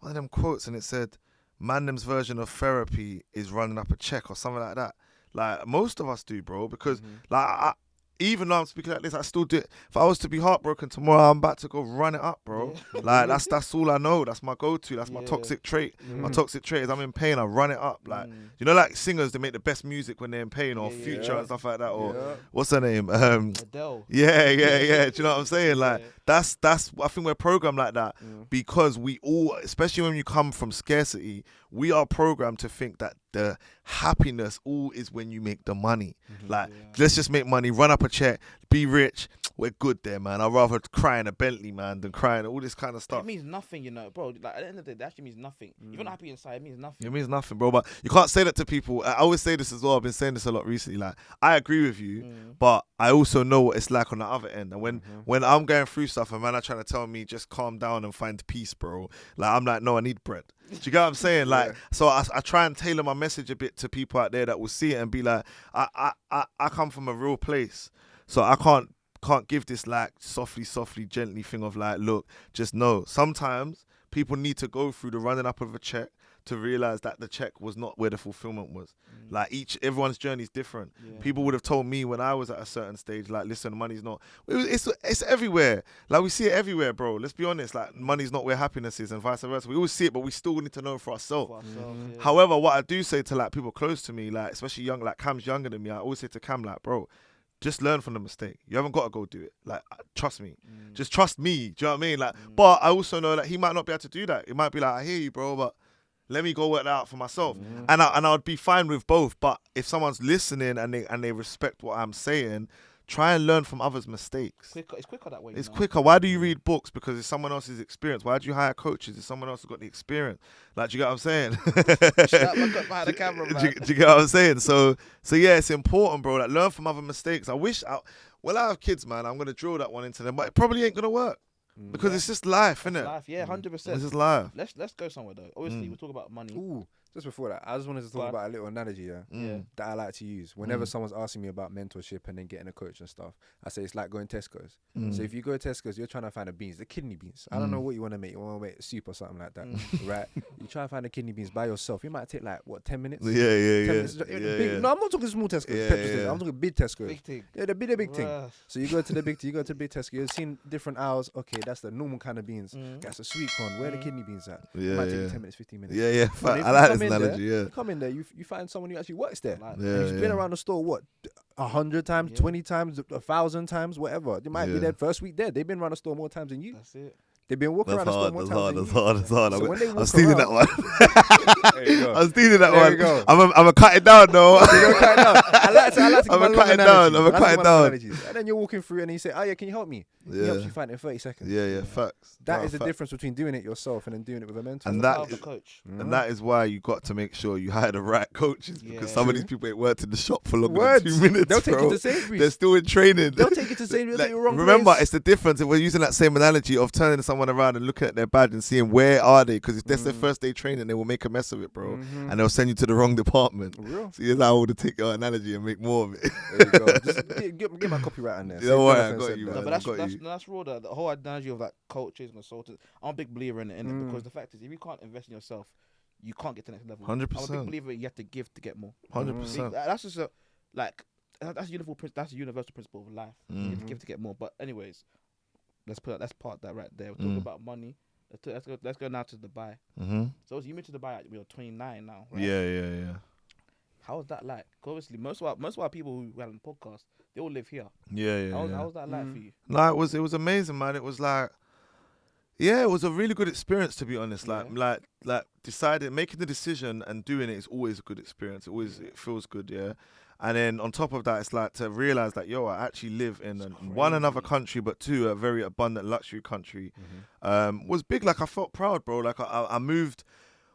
of them quotes, and it said, "Man them's version of therapy is running up a check," or something like that. Like, most of us do, bro, because like even though I'm speaking like this, I still do it. If I was to be heartbroken tomorrow, I'm about to go run it up, bro. Yeah. Like, that's all I know. That's my go-to. That's my toxic trait. My toxic trait is I'm in pain, I run it up. Like, you know, like singers, they make the best music when they're in pain, or Future and stuff like that, or what's her name? Adele. Yeah. Do you know what I'm saying? Like, that's I think we're programmed like that because we all, especially when you come from scarcity, we are programmed to think that the happiness all is when you make the money. Like, let's just make money, run up a check, be rich. We're good there, man. I'd rather cry in a Bentley, man, than cry in all this kind of stuff. It means nothing, you know, bro. Like, at the end of the day, that actually means nothing. If you're not happy inside, it means nothing. It means nothing, bro. But you can't say that to people. I always say this as well. I've been saying this a lot recently. Like, I agree with you, but I also know what it's like on the other end. And when I'm going through stuff and man are trying to tell me just calm down and find peace, bro, like, I'm like, no, I need bread. Do you get what I'm saying? Like, so I try and tailor my message a bit to people out there that will see it and be like, I come from a real place, so I can't give this like softly, gently thing of like, look, just know. Sometimes people need to go through the running up of a check to realize that the check was not where the fulfillment was. Like, everyone's journey is different. People would have told me when I was at a certain stage, like, listen, money's not. It's everywhere. Like, we see it everywhere, bro. Let's be honest. Like, money's not where happiness is, and vice versa. We always see it, but we still need to know for ourselves. However, what I do say to like people close to me, like especially young, like Cam's younger than me, I always say to Cam, like, bro, just learn from the mistake. You haven't got to go do it. Like, trust me. Just trust me. Do you know what I mean? Like, but I also know that he might not be able to do that. It might be like, I hear you, bro, but let me go work that out for myself. And I would be fine with both. But if someone's listening and they respect what I'm saying, try and learn from others' mistakes. It's quicker that way. It's quicker. Why do you read books? Because it's someone else's experience. Why do you hire coaches? It's someone else who's got the experience. Like, do you get what I'm saying? Behind the camera, man. Do you get what I'm saying? So yeah, it's important, bro. Like, learn from other mistakes. When I have kids, man, I'm gonna drill that one into them, but it probably ain't gonna work because it's just life, innit? Life, 100%. It's just life. Let's go somewhere though. Obviously, we talk about money. Ooh, just before that, I just wanted to talk about a little analogy that I like to use. Whenever someone's asking me about mentorship and then getting a coach and stuff, I say it's like going Tesco's. So if you go to Tesco's, you're trying to find the kidney beans. I don't know what you want to make. You want to make soup or something like that, right? You try to find the kidney beans by yourself. You might take like, 10 minutes? 10 minutes. No, I'm not talking small Tesco's. Petrol station. I'm talking big Tesco's. Big thing. Yeah, the big thing. So you go to the big Tesco. You've seen different aisles. Okay, that's the normal kind of beans. That's a sweet corn. Where are the kidney beans at? It might take you 10 minutes, 15 minutes. Yeah. I like this analogy. You come in there, you find someone who actually works there. Like, And he's been around the store, 100 times, 20 times, 1,000 times, whatever. They might be there first week there. They've been around the store more times than you. That's it. They've been walking around the store more times than you. That's hard. So when they walk I'm stealing that one. There you go. I'm stealing that There one. you go. I'm gonna cut it down, though. You're cut it down. I like to I'm gonna cut it down. I'm gonna cut it down. And then you're walking through and you say, oh yeah, can you help me? He helps you find it in 30 seconds. Yeah, facts. That is the difference between doing it yourself and then doing it with a mentor. And that is why you got to make sure you hire the right coaches, because some of these people ain't worked in the shop for longer than 2 minutes. They'll take bro. you to Sainsbury's. They're still in training. They'll take you to Sainsbury's. Like, They'll wrong remember, place. it's the difference. If we're using that same analogy of turning someone around and looking at their badge and seeing where are they, because if that's their first day training, they will make a mess of it, bro, and they'll send you to the wrong department. Real. So you're liable to take your analogy and make more of it. There you go. Just get my copyright on there. You know what? I got you, No, man. but I got you. that's raw. The whole analogy of like coaches, consultants. I'm a big believer in it, because the fact is, if you can't invest in yourself, you can't get to the next level. 100%. I'm a big believer you have to give to get more. 100%. That's just that's a universal principle of life. You have to give to get more. But anyways, let's part that right there. We're talking about money. Let's go now to Dubai. So you moved to Dubai. You're 29 now, right? Yeah. How was that like? 'Cause obviously, most of our people who had on the podcast, they all live here. Yeah. How was that like for you? No, it was amazing, man. It was like, yeah, it was a really good experience, to be honest. Like deciding, making the decision and doing it is always a good experience. It feels good, yeah. And then on top of that, it's like to realize that, I actually live in one, another country, but two, a very abundant luxury country. Was big. Like, I felt proud, bro. Like, I moved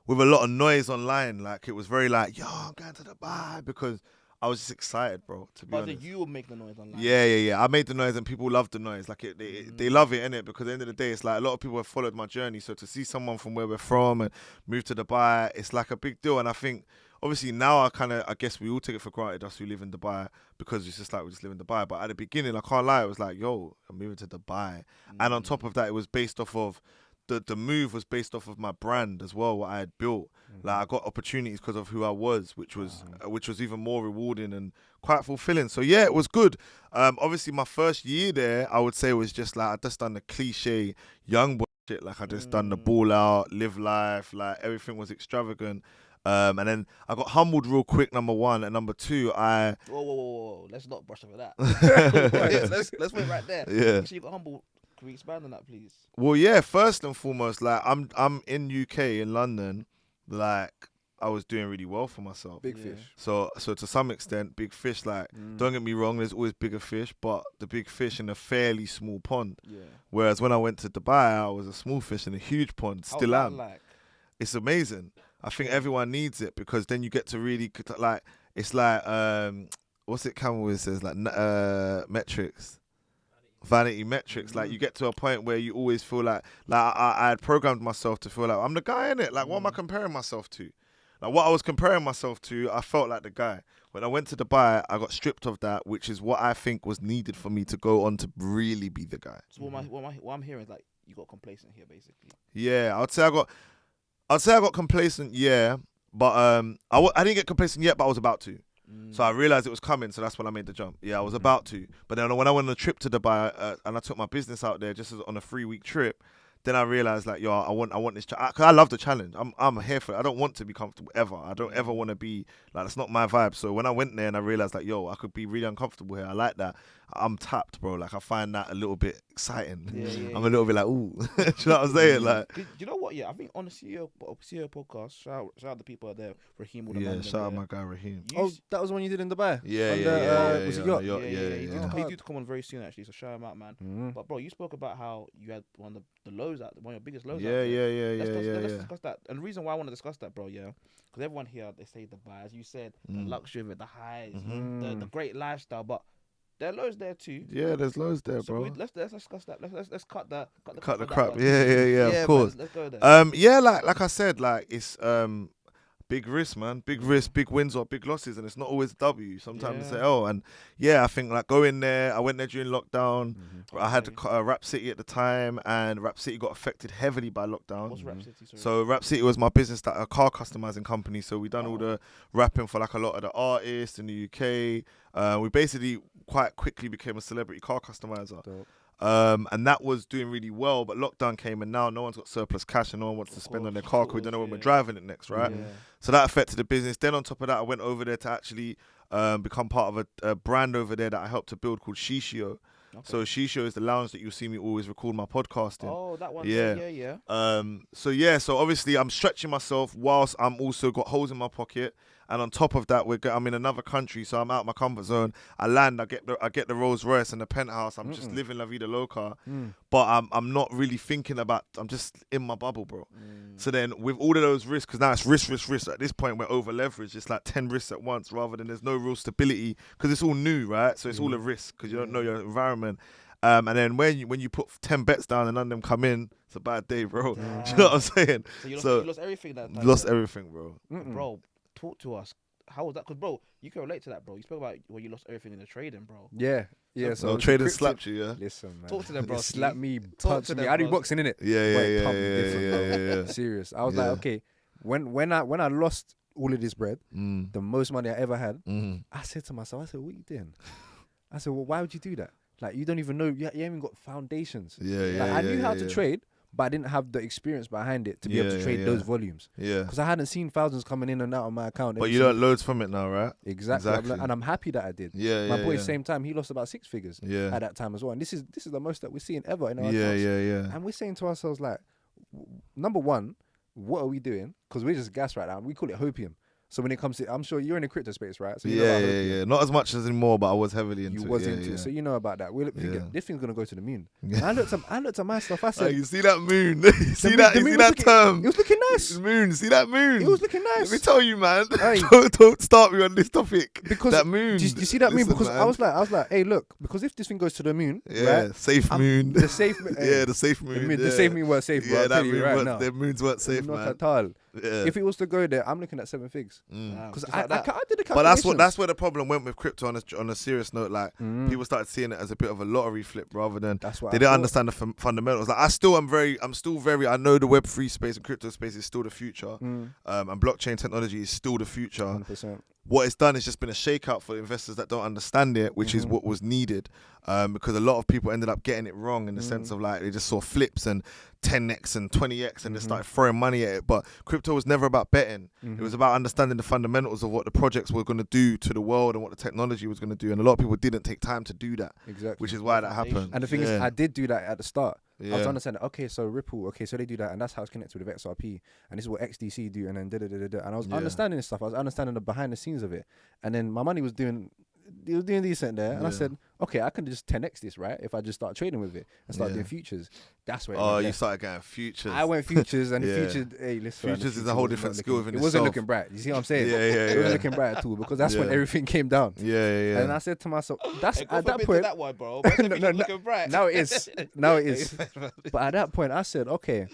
with a lot of noise online. Like, it was very like, I'm going to Dubai, because I was just excited, bro, to be honest. But you will make the noise online. Yeah. I made the noise and people love the noise. Like, they love it, innit? Because at the end of the day, it's like a lot of people have followed my journey. So to see someone from where we're from and move to Dubai, it's like a big deal. And I think, obviously, now I guess we all take it for granted, us who live in Dubai, because it's just like we just live in Dubai. But at the beginning, I can't lie, it was like, I'm moving to Dubai. And on top of that, it was based off of, the move was based off of my brand as well, what I had built. Like, I got opportunities because of who I was, which was even more rewarding and quite fulfilling. So yeah, it was good. Obviously, my first year there, I would say, was just like, I just done the cliche young boy shit. Like, I just done the ball out, live life, like everything was extravagant. And then I got humbled real quick, number one, and number two, Whoa. Let's not brush over that. let's wait right there. Yeah. So you got humbled. Can we expand on that, please? Well, yeah, first and foremost, like, I'm in UK, in London, like, I was doing really well for myself. Big fish. So to some extent, big fish. Like, don't get me wrong, there's always bigger fish, but the big fish in a fairly small pond. Yeah. Whereas when I went to Dubai, I was a small fish in a huge pond. Still How's am. that like? It's amazing. I think everyone needs it because then you get to really like. It's like what's it? Cameron always says like metrics. Vanity metrics. Like, you get to a point where you always feel like I had programmed myself to feel like I'm the guy in it. Like, what am I comparing myself to? Like, what I was comparing myself to, I felt like the guy. When I went to Dubai, I got stripped of that, which is what I think was needed for me to go on to really be the guy. So what I'm hearing is like you got complacent here, basically. Yeah, I'd say I got complacent. Yeah, but I didn't get complacent yet, but I was about to. So I realized it was coming, so that's when I made the jump. Yeah, I was about to. But then when I went on a trip to Dubai and I took my business out there just on a 3-week trip, then I realized like, yo, I want this because I love the challenge. I'm here for it. I don't want to be comfortable ever. I don't ever want to be like, that's not my vibe. So when I went there and I realized like, yo, I could be really uncomfortable here. I like that. I'm tapped, bro. Like, I find that a little bit exciting. I'm a little bit like, ooh. Do you know what I'm saying? Like, Do you know what? Yeah, I think on the CEO podcast, shout out the people out there, Raheem. shout out my guy Raheem. That was the one you did in Dubai. Was it yacht? He did come on very soon actually, so shout him out, man. But bro, you spoke about how you had one of the lows out, one of your biggest lows. Let's discuss that. And the reason why I want to discuss that, bro, because everyone here, they say Dubai, as you said, the luxury of it, the highs, the great lifestyle, but there are lows there too. Yeah, there's lows there, so bro. Let's discuss that. Let's cut the crap. Yeah, of course. Man, let's go there. Yeah, like I said, like, it's big risk, man. Big risk, big wins or big losses, and it's not always W. Sometimes they say, and I think like going there. I went there during lockdown. I had Rap City at the time, and Rap City got affected heavily by lockdown. What's Rap City? Sorry. So Rap City was my business, that a car customizing company. So we done all the rapping for like a lot of the artists in the UK. We basically quite quickly became a celebrity car customizer. Dope. And that was doing really well, but lockdown came and now no one's got surplus cash and no one wants to spend on their car because we don't know when we're driving it next, right? Yeah. So that affected the business. Then on top of that, I went over there to actually become part of a brand over there that I helped to build called Shishio. Okay. So Shishio is the lounge that you'll see me always record my podcast in. Oh, that one. Yeah. So obviously I'm stretching myself whilst I'm also got holes in my pocket. And on top of that, I'm in another country, so I'm out of my comfort zone. I land, I get the Rolls Royce and the penthouse. I'm just living la vida loca, but I'm not really thinking about. I'm just in my bubble, bro. So then, with all of those risks, because now it's risk. At this point, we're over leveraged. It's like 10 risks at once, rather than there's no real stability because it's all new, right? So it's all a risk because you don't know your environment. And then when you put 10 bets down and none of them come in, it's a bad day, bro. Do you know what I'm saying? So you lost everything that time. Lost everything, bro. Bro. Talk to us. How was that? Because, bro, you can relate to that, bro. You spoke about when you lost everything in the trading, bro. Yeah. So traders slapped you, yeah? Listen, man. Talk to them, bro. Slap me, punch me. I do boxing, innit? Yeah. Serious. I was like, okay, when I lost all of this bread, the most money I ever had, I said to myself, what are you doing? I said, well, why would you do that? Like, you don't even know, you haven't got foundations. I knew how to trade, but I didn't have the experience behind it to be able to trade those volumes. Yeah. Because I hadn't seen thousands coming in and out of my account. But you learned loads from it now, right? Exactly. And I'm happy that I did. My boy, same time, he lost about 6 figures at that time as well. And this is the most that we're seeing ever in our accounts. And we're saying to ourselves, like, number one, what are we doing? Because we're just gas right now. We call it hopium. So when it comes to, I'm sure you're in the crypto space, right? So you know about Not as much as anymore, but I was heavily into it. You was into it, so you know about that. This thing's gonna go to the moon. I looked at my stuff. I said, you see that moon? You see that term? It was looking nice. The moon, see that moon? It was looking nice. Let me tell you, man. Hey. Don't start me on this topic. Because that moon. Do you see that moon? Because man. I was like, hey, look, because if this thing goes to the moon, right, safe moon. The safe, the safe moon. The safe moon weren't safe, bro. That moon right now. The moons weren't safe, not man. At all. Yeah. If it was to go there, I'm looking at 7 figs. Because I did the calculation. But that's where the problem went with crypto. On a serious note, like people started seeing it as a bit of a lottery flip rather than they didn't understand the fundamentals. Like I'm still very. I know the Web3 space and crypto space is still the future, and blockchain technology is still the future. 100%. What it's done is just been a shakeout for investors that don't understand it, which is what was needed, because a lot of people ended up getting it wrong in the sense of like they just saw flips and 10x and 20x and just started throwing money at it. But crypto was never about betting. It was about understanding the fundamentals of what the projects were going to do to the world and what the technology was going to do. And a lot of people didn't take time to do that. Exactly. Which is why that happened. And the thing is, I did do that at the start. I was understanding. Okay, so Ripple. Okay, so they do that, and that's how it's connected with XRP, and this is what XDC do, and then and I was understanding this stuff. I was understanding the behind the scenes of it, and then my money was doing decent there, and I said, okay, I can just 10x this, right? If I just start trading with it and start doing futures, that's where. Oh, you started getting futures. I went futures, and the futures. Hey, listen, futures is a whole different skill within itself. It itself. wasn't looking bright. You see what I'm saying? It wasn't looking bright at all because that's when everything came down. Yeah. And I said to myself, that's Hey, at that point. that one, bro. Looking bright. Now it is. Now it is. But at that point, I said, okay,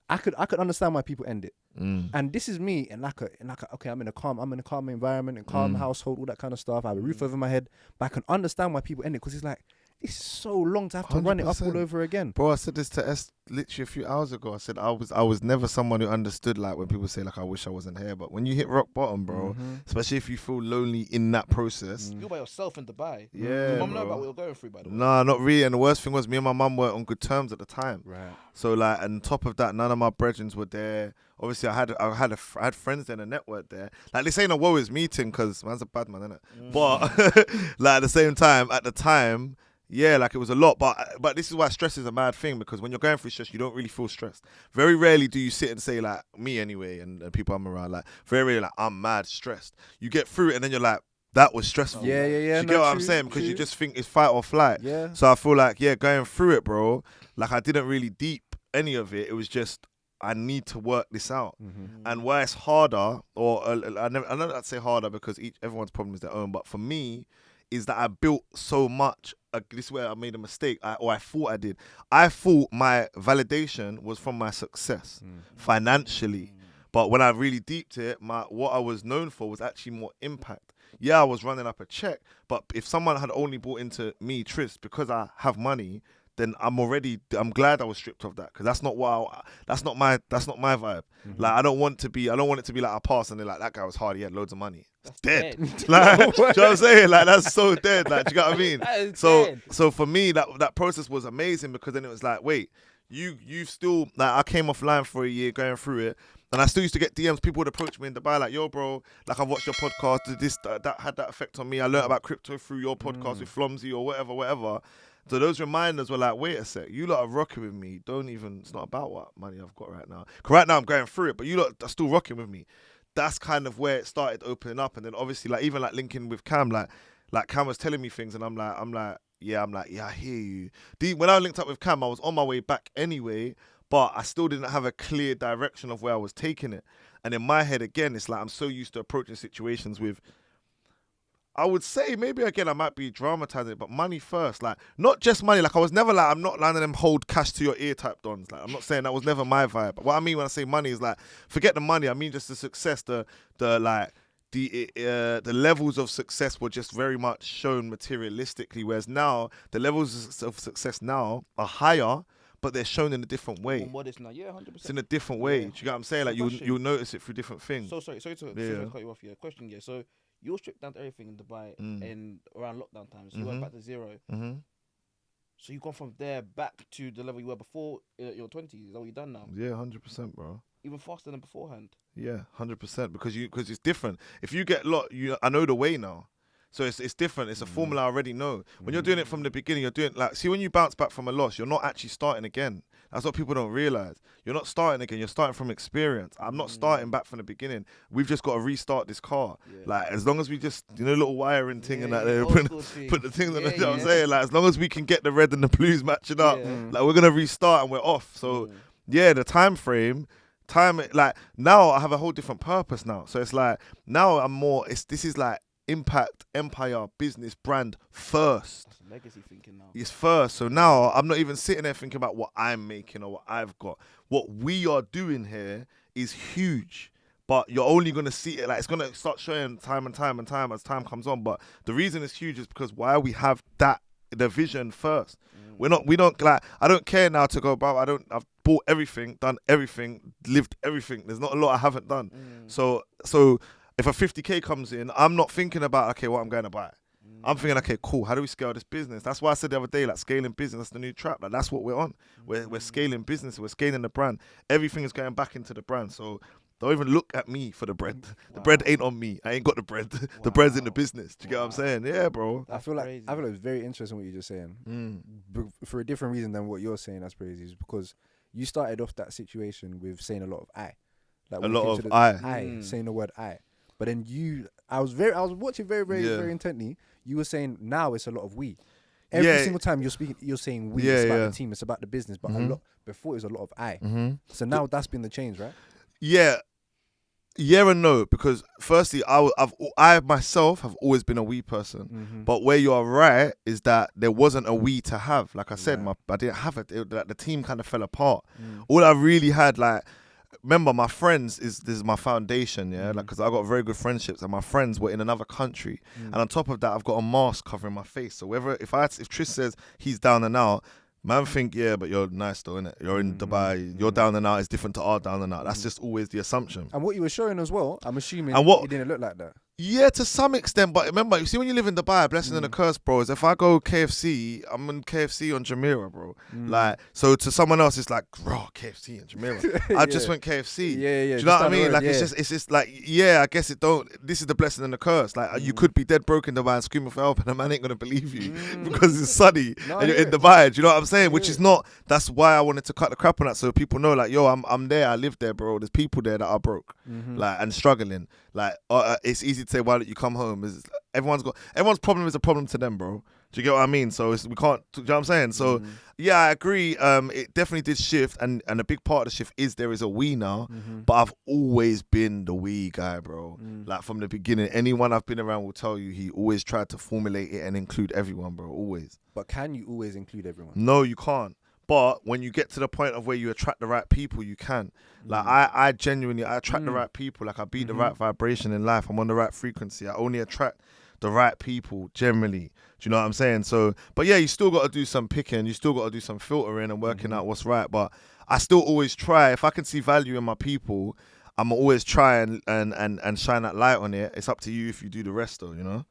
I could understand why people end it. And this is me in like a okay, I'm in a calm environment, and calm household, all that kind of stuff. I have a roof over my head, but I can understand why people end it because it's like, it's so long to have to run it up all over again. Bro, I said this to S literally a few hours ago. I said I was never someone who understood like when people say like I wish I wasn't here, but when you hit rock bottom, bro, especially if you feel lonely in that process. You're by yourself in Dubai. Yeah, Your mum know about what you're going through, by the way. Nah, not really. And the worst thing was me and my mum weren't on good terms at the time. Right. So like, and on top of that, none of my brethrens were there. Obviously, I had friends there and a network there. Like, this ain't a woe is meeting because man's a bad man, innit? But like at the same time, at the time, yeah, like it was a lot. But this is why stress is a mad thing, because when you're going through stress, you don't really feel stressed. Very rarely do you sit and say, like, me anyway, and people I'm around, like, very rarely, like, I'm mad stressed. You get through it and then you're like, that was stressful. Yeah. You get what I'm saying? Because you just think it's fight or flight. Yeah. So I feel like, going through it, bro, like I didn't really deep any of it. It was just, I need to work this out. And why it's harder, or I know I'd say harder because everyone's problem is their own, but for me, is that I built so much. This is where I made a mistake, I thought I did. I thought my validation was from my success financially. But when I really deeped it, what I was known for was actually more impact. Yeah, I was running up a check, but if someone had only bought into me, Trist, because I have money, then I'm glad I was stripped of that, because that's not my vibe. Like I don't want it to be like I passed and they're like, that guy was hard, he had loads of money. That's dead. Like, do you know what I'm saying? Like that's so dead. Like, do you know what I mean? That is so dead. for me that process was amazing, because then it was like, wait, you still, like, I came offline for a year going through it. And I still used to get DMs. People would approach me in Dubai like, yo, bro, like, I've watched your podcast. That had that effect on me. I learned about crypto through your podcast with Flomsy or whatever. So those reminders were like, wait a sec, you lot are rocking with me. It's not about what money I've got right now. 'Cause right now I'm going through it, but you lot are still rocking with me. That's kind of where it started opening up. And then obviously, like, even like linking with Cam, like Cam was telling me things and I'm like, yeah, I hear you. When I linked up with Cam, I was on my way back anyway, but I still didn't have a clear direction of where I was taking it. And in my head, again, it's like I'm so used to approaching situations with, I would say, maybe again I might be dramatizing it, but money first. Like, not just money. Like, I was never like, I'm not landing them hold cash to your ear type dons. Like, I'm not saying that was never my vibe. But what I mean when I say money is like, forget the money. I mean just the success, the levels of success were just very much shown materialistically, whereas now the levels of success now are higher, but they're shown in a different way. More modest now, yeah, 100%. It's in a different way. Yeah. Do you get what I'm saying? Like, you'll notice it through different things. So sorry to cut you off here. Question, yeah. So you were stripped down to everything in Dubai in around lockdown times. So you went back to zero. So you've gone from there back to the level you were before your 20s. Is that what you've done now? Yeah, 100%, bro. Even faster than beforehand. Yeah, 100%. Because it's different. If you get I know the way now. So it's different. It's a formula I already know. When you're doing it from the beginning, you're doing, like, see, when you bounce back from a loss, you're not actually starting again. That's what people don't realize. You're not starting again. You're starting from experience. I'm not starting back from the beginning. We've just got to restart this car. Yeah. Like, as long as we just, little wiring thing and that, put the things on the, you know what I'm saying? Like, as long as we can get the red and the blues matching up, like, we're going to restart and we're off. So, yeah, the time, like, now I have a whole different purpose now. So it's like, now I'm more, this is like, impact, empire, business, brand first. That's legacy thinking now. It's first. So now I'm not even sitting there thinking about what I'm making or what I've got. What we are doing here is huge. But you're only going to see it, like, it's going to start showing time as time comes on. But the reason it's huge is because why we have the vision first. We don't, like, I don't care now to go about, I've bought everything, done everything, lived everything. There's not a lot I haven't done. So if a 50K comes in, I'm not thinking about, okay, what I'm going to buy. I'm thinking, okay, cool, how do we scale this business? That's why I said the other day, like, scaling business, that's the new trap. Like, that's what we're on. We're scaling business, we're scaling the brand. Everything is going back into the brand. So don't even look at me for the bread. The bread ain't on me. I ain't got the bread. The bread's in the business. Do you get what I'm saying? Yeah, bro. I feel like it's very interesting what you're just saying. for a different reason than what you're saying. That's crazy. Is because you started off that situation with saying a lot of I, like A lot of I. saying the word I. But then I was watching very intently. You were saying now it's a lot of we. Every single time you're speaking, you're saying we. It's about the team. It's about the business. But a lot before it was a lot of I. So now that's been the change, right? Yeah. Yeah and no, because firstly, I myself have always been a we person, but where you are right is that there wasn't a we to have. Like I said, I didn't have it. The team kind of fell apart. All I really had, like, remember, my friends this is my foundation, like, because I got very good friendships, and my friends were in another country, and on top of that, I've got a mask covering my face. So if Trist says he's down and out, man think, yeah, but you're nice though, innit? You're in Dubai, your down and out is different to our down and out. That's just always the assumption. And what you were showing as well, I'm assuming it didn't look like that. Yeah, to some extent, but remember, you see, when you live in Dubai, blessing and a curse, bro, is if I go KFC, I'm in KFC on Jumeirah, bro. Like, so to someone else, it's like, bro, KFC and Jumeirah. I just went KFC. Yeah. Do you know what I mean? Like, it's just like, I guess this is the blessing and the curse. Like, you could be dead broke in Dubai and screaming for help, and a man ain't gonna believe you because it's sunny and you're in Dubai. Do you know what I'm saying? Which is not. That's why I wanted to cut the crap on that, so people know, like, yo, I'm there. I live there, bro. There's people there that are broke, like, and struggling. Like, it's easy to say, why don't you come home? Everyone's problem is a problem to them, bro. Do you get what I mean? So we can't. Do you know what I'm saying? So yeah, I agree. It definitely did shift, and a big part of the shift is there is a we now. But I've always been the we guy, bro. Like, from the beginning, anyone I've been around will tell you he always tried to formulate it and include everyone, bro. Always. But can you always include everyone? No, you can't. But when you get to the point of where you attract the right people, you can. Like, I genuinely attract the right people. Like, I be the right vibration in life. I'm on the right frequency. I only attract the right people generally. Do you know what I'm saying? So, but yeah, you still got to do some picking. You still got to do some filtering and working out what's right. But I still always try. If I can see value in my people, I'm always try and shine that light on it. It's up to you if you do the rest, though, you know?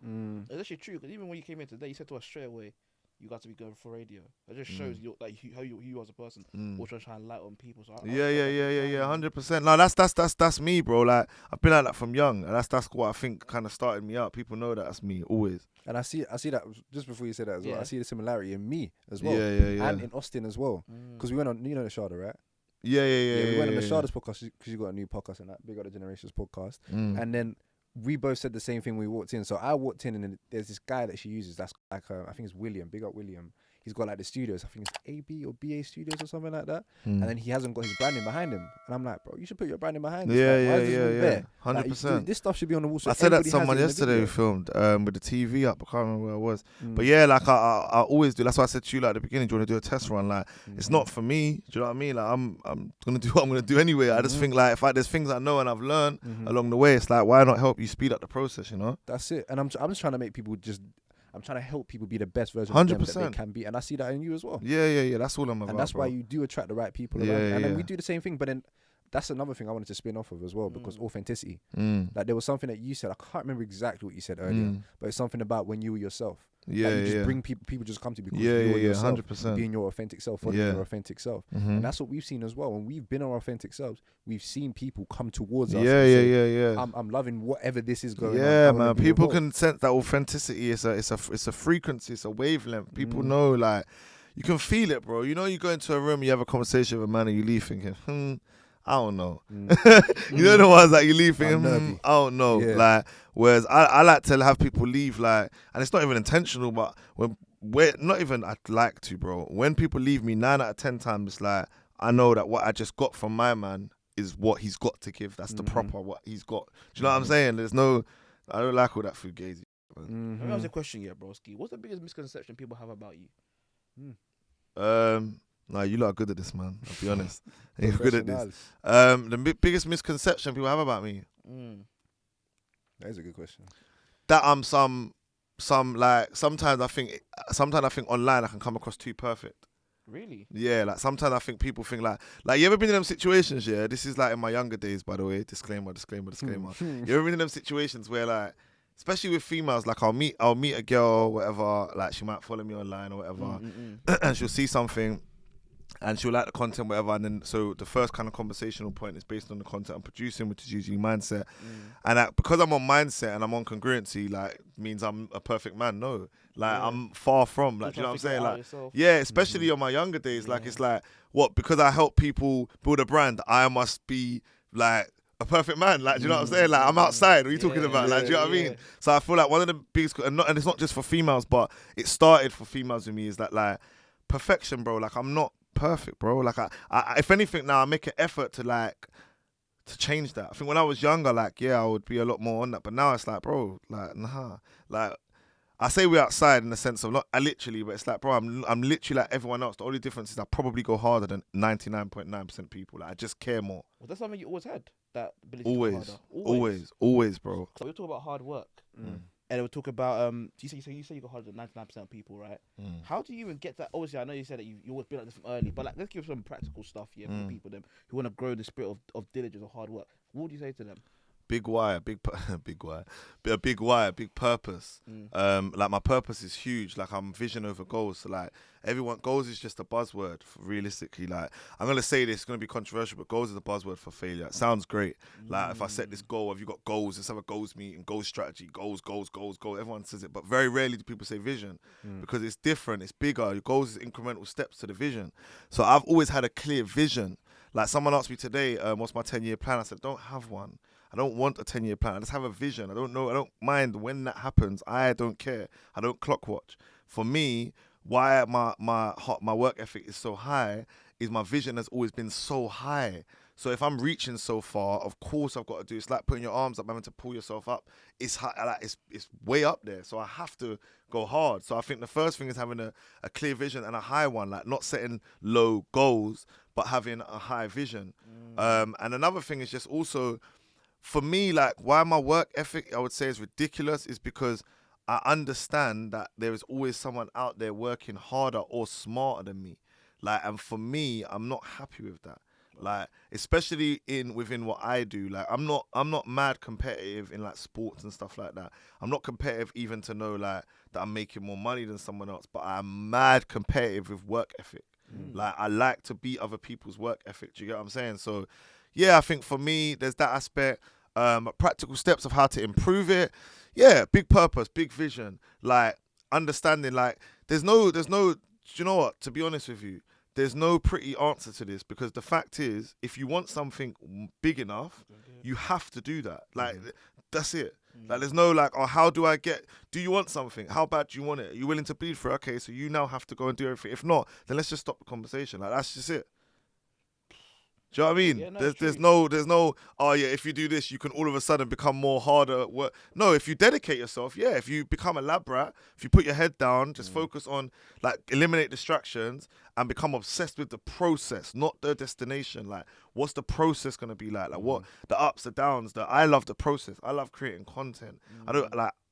It's actually true, because even when you came in today, you said to us straight away, you got to be going for radio. It just shows you, like, who you as a person, also trying to light on people. So yeah, 100%. No, that's me, bro. Like, I've been like that from young, and that's what I think kind of started me up. People know that's me always. And I see that just before you said that as well. I see the similarity in me as well, yeah. and in Austin as well, because we went on, the Shada, right? Yeah. We went on the Shada's podcast because you got a new podcast and that Big Up the Generations podcast, and then we both said the same thing when we walked in. So I walked in, and then there's this guy that she uses. That's like I think it's William. Big Up William. He's got like the studios. I think it's AB or BA Studios or something like that. And then he hasn't got his branding behind him. And I'm like, bro, you should put your branding behind this. Yeah. 100%. Like, this stuff should be on the wall. So I said that to someone yesterday who filmed with the TV up. I can't remember where it was. But yeah, like I always do. That's why I said to you, like, at the beginning, do you want to do a test run? Like, it's not for me. Do you know what I mean? Like, I'm gonna do what I'm gonna do anyway. I just think, like, there's things I know and I've learned along the way, it's like, why not help you speed up the process? You know? That's it. And I'm just trying to make people I'm trying to help people be the best version of them that they can be, and I see that in you as well. Yeah. That's all I'm about. And that's why you do attract the right people around. And then we do the same thing, but then that's another thing I wanted to spin off of as well, because authenticity. Like, there was something that you said, I can't remember exactly what you said earlier, but it's something about when you were yourself. Yeah, like, you just bring people just come to you because you're yourself, 100%. being your authentic self, following your authentic self. And that's what we've seen as well. When we've been our authentic selves, we've seen people come towards us. Yeah. I'm loving whatever this is going on. Yeah, man. People can sense that authenticity. It's a frequency. It's a wavelength. People know, like, you can feel it, bro. You know, you go into a room, you have a conversation with a man, and you leave thinking, I don't know. You know the ones that you leave thinking, I don't know. Yeah. Like, whereas I like to have people leave, like, and it's not even intentional, but I'd like to, bro. When people leave me 9 out of 10 times, it's like, I know that what I just got from my man is what he's got to give. That's the proper what he's got. Do you know what I'm saying? I don't like all that fugazi. Let me ask you a question, broski. What's the biggest misconception people have about you? Nah, you lot are good at this, man. I'll be honest. You're good at this. The biggest misconception people have about me. That is a good question. That I'm some like, sometimes I think online I can come across too perfect. Really? Yeah, like sometimes I think people think like you ever been in them situations, yeah? This is like in my younger days, by the way. Disclaimer. You ever been in them situations where, like, especially with females, like I'll meet a girl, whatever, like she might follow me online or whatever, and she'll see something and she'll like the content, whatever. And then so the first kind of conversational point is based on the content I'm producing, which is usually mindset. And because I'm on mindset and I'm on congruency, like means I'm a perfect man. No, like I'm far from. Like, do you know what I'm saying? Like, yeah, especially on my younger days. Like, it's like what, because I help people build a brand, I must be like a perfect man. Like, do you know what I'm saying? Like, I'm outside. What are you talking about? Like, do you know what I mean? So I feel like one of the biggest, and it's not just for females, but it started for females with me, is that like perfection, bro. Like, I'm not perfect, bro. Like, I if anything now, I make an effort to change that. I think when I was younger, like, yeah, I would be a lot more on that, but now it's like, bro, like, nah. Like, I say we're outside in the sense of not literally, but it's like, bro, I'm literally like everyone else. The only difference is I probably go harder than 99.9% people. Like, I just care more. Well, that's something you always had, that ability Always, to go harder. always, bro. So we talk about hard work, and we talk about you say you go harder than 99% of people, right? How do you even get that? Obviously, I know you said that you always been like this from early, but like, let's give some practical stuff here for people who want to grow the spirit of diligence or hard work. What would you say to them? Big why, big why, a big why, a big purpose. Like, my purpose is huge. Like, I'm vision over goals. So like, goals is just a buzzword. Realistically, like, I'm gonna say this, it's gonna be controversial, but goals is a buzzword for failure. It sounds great. Like, if I set this goal, have you got goals? Let's have a goals meeting, goals strategy, goals. Everyone says it, but very rarely do people say vision, because it's different. It's bigger. Your goals is incremental steps to the vision. So I've always had a clear vision. Like, someone asked me today, what's my 10-year plan? I said, don't have one. I don't want a 10-year plan. I just have a vision. I don't know. I don't mind when that happens. I don't care. I don't clock watch. For me, why my work ethic is so high is my vision has always been so high. So if I'm reaching so far, of course I've got to do. It's like putting your arms up, having to pull yourself up. It's high, like it's way up there. So I have to go hard. So I think the first thing is having a clear vision and a high one, like not setting low goals, but having a high vision. And another thing is just also, for me, like, why my work ethic, I would say, is ridiculous is because I understand that there is always someone out there working harder or smarter than me. Like, and for me, I'm not happy with that. Like, especially within what I do. Like, I'm not mad competitive in like sports and stuff like that. I'm not competitive even to know like that I'm making more money than someone else, but I'm mad competitive with work ethic. Like, I like to beat other people's work ethic. Do you get what I'm saying? So yeah, I think for me, there's that aspect. Practical steps of how to improve it. Yeah, big purpose, big vision. Like, understanding, like, there's no, do you know what? To be honest with you, there's no pretty answer to this, because the fact is, if you want something big enough, you have to do that. Like, that's it. Like, there's no like, oh, do you want something? How bad do you want it? Are you willing to bleed for it? Okay, so you now have to go and do everything. If not, then let's just stop the conversation. Like, that's just it. Do you know what I mean? Yeah, no, there's no, oh yeah, if you do this, you can all of a sudden become more harder work. No, if you dedicate yourself, yeah, if you become a lab rat, if you put your head down, just focus on, like, eliminate distractions and become obsessed with the process, not the destination. Like, what's the process going to be like? Like, what, the ups, the downs, I love the process. I love creating content. I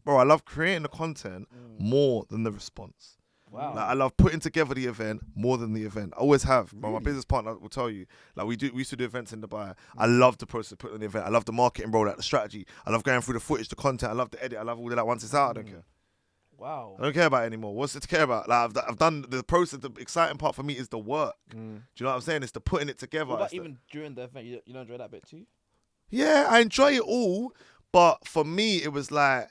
love creating the content more than the response. Wow. Like, I love putting together the event more than the event. I always have. But my business partner will tell you. Like, we used to do events in Dubai. I love the process of putting on the event. I love the marketing rollout, the strategy. I love going through the footage, the content. I love the edit. I love all of that. Once it's out, I don't care. Wow. I don't care about it anymore. What's it to care about? Like, I've done the process. The exciting part for me is the work. Do you know what I'm saying? It's the putting it together. What about even during the event? You don't enjoy that bit too? Yeah, I enjoy it all. But for me, it was like,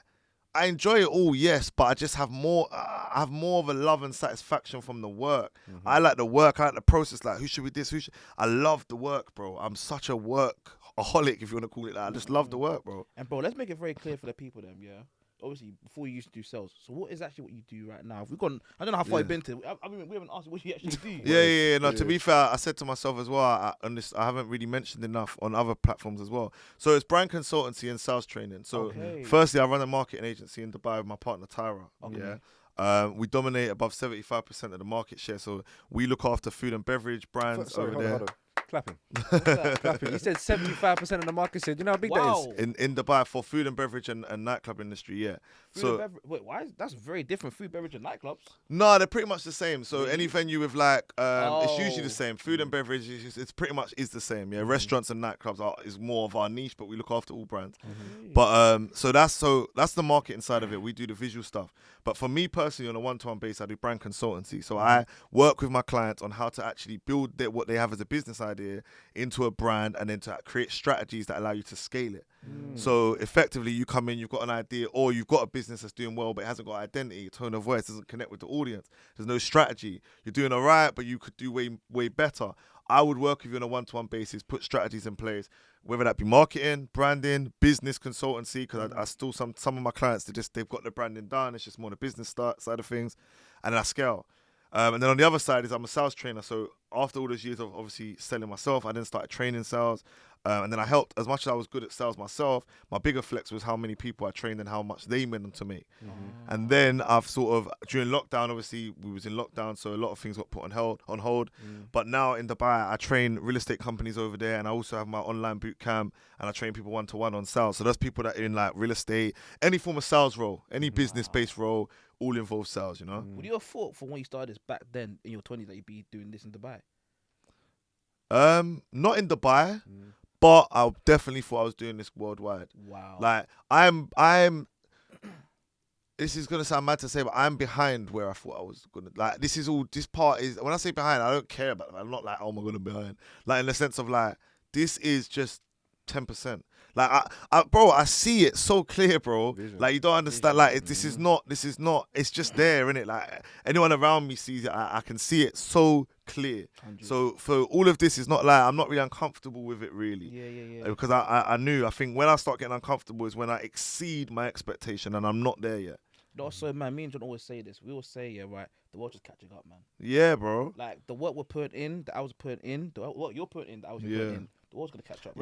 I enjoy it all, yes, but I just have more. I have more of a love and satisfaction from the work. I like the work. I like the process. Like, who should we this? I love the work, bro. I'm such a workaholic, if you want to call it that. I just love the work, bro. And bro, let's make it very clear for the people then, yeah. Obviously, before you used to do sales, so what is actually what you do right now? We've gone. I don't know how far you've been to. I mean, we haven't asked you what you actually do. Yeah. No, to be fair, I said to myself as well, I haven't really mentioned enough on other platforms as well. So it's brand consultancy and sales training. So firstly, I run a marketing agency in Dubai with my partner Tyra. Okay. Yeah. We dominate above 75% of the market share. So we look after food and beverage brands over there. Hold on. Clapping. Clapping. You said 75% of the market share. Do you know how big that is? In Dubai for food and beverage and nightclub industry, yeah. Wait, why? That's very different. Food, beverage, and nightclubs. No, they're pretty much the same. So any venue with like, it's usually the same. Food and beverage, it's pretty much is the same. Yeah, restaurants and nightclubs is more of our niche, but we look after all brands. But so that's the marketing side of it. We do the visual stuff. But for me personally, on a one-to-one basis, I do brand consultancy. So I work with my clients on how to actually build what they have as a business idea into a brand, and then to create strategies that allow you to scale it. So effectively, you come in, you've got an idea, or you've got a business that's doing well, but it hasn't got identity, tone of voice, doesn't connect with the audience. There's no strategy. You're doing all right, but you could do way better. I would work with you on a one-to-one basis, put strategies in place, whether that be marketing, branding, business consultancy, because I still, some of my clients, they've got the branding done, it's just more the business side of things, and then I scale. And then on the other side is I'm a sales trainer, so after all those years of obviously selling myself, I then started training sales, and then I helped, as much as I was good at sales myself, my bigger flex was how many people I trained and how much they meant to me. And then I've sort of, during lockdown, obviously we was in lockdown, so a lot of things got put on hold. But now in Dubai, I train real estate companies over there, and I also have my online boot camp, and I train people one-to-one on sales. So those people that are in like real estate, any form of sales role, any business-based role, all involve sales, you know? Would you have thought from when you started this back then in your 20s that you'd be doing this in Dubai? Not in Dubai, but I definitely thought I was doing this worldwide. Wow. Like this is gonna sound mad to say, but I'm behind where I thought I was gonna. Like this part is, when I say behind, I don't care about it. I'm not like, oh my god, I'm behind. Like in the sense of like, this is just 10%. Like bro, I see it so clear, bro. Vision. Like you don't understand. Like this is not. It's just there, innit? Like anyone around me sees it. I can see it so clear. 100. So for all of this, is not like I'm not really uncomfortable with it, really. Yeah. Because I knew. I think when I start getting uncomfortable is when I exceed my expectation, and I'm not there yet. No, so man, me and John always say this. We always say, yeah, right, the world's just catching up, man. Yeah, bro. Like the work we're putting in, that I was putting in, the what you're putting in, that I was putting in. The world's gonna catch up.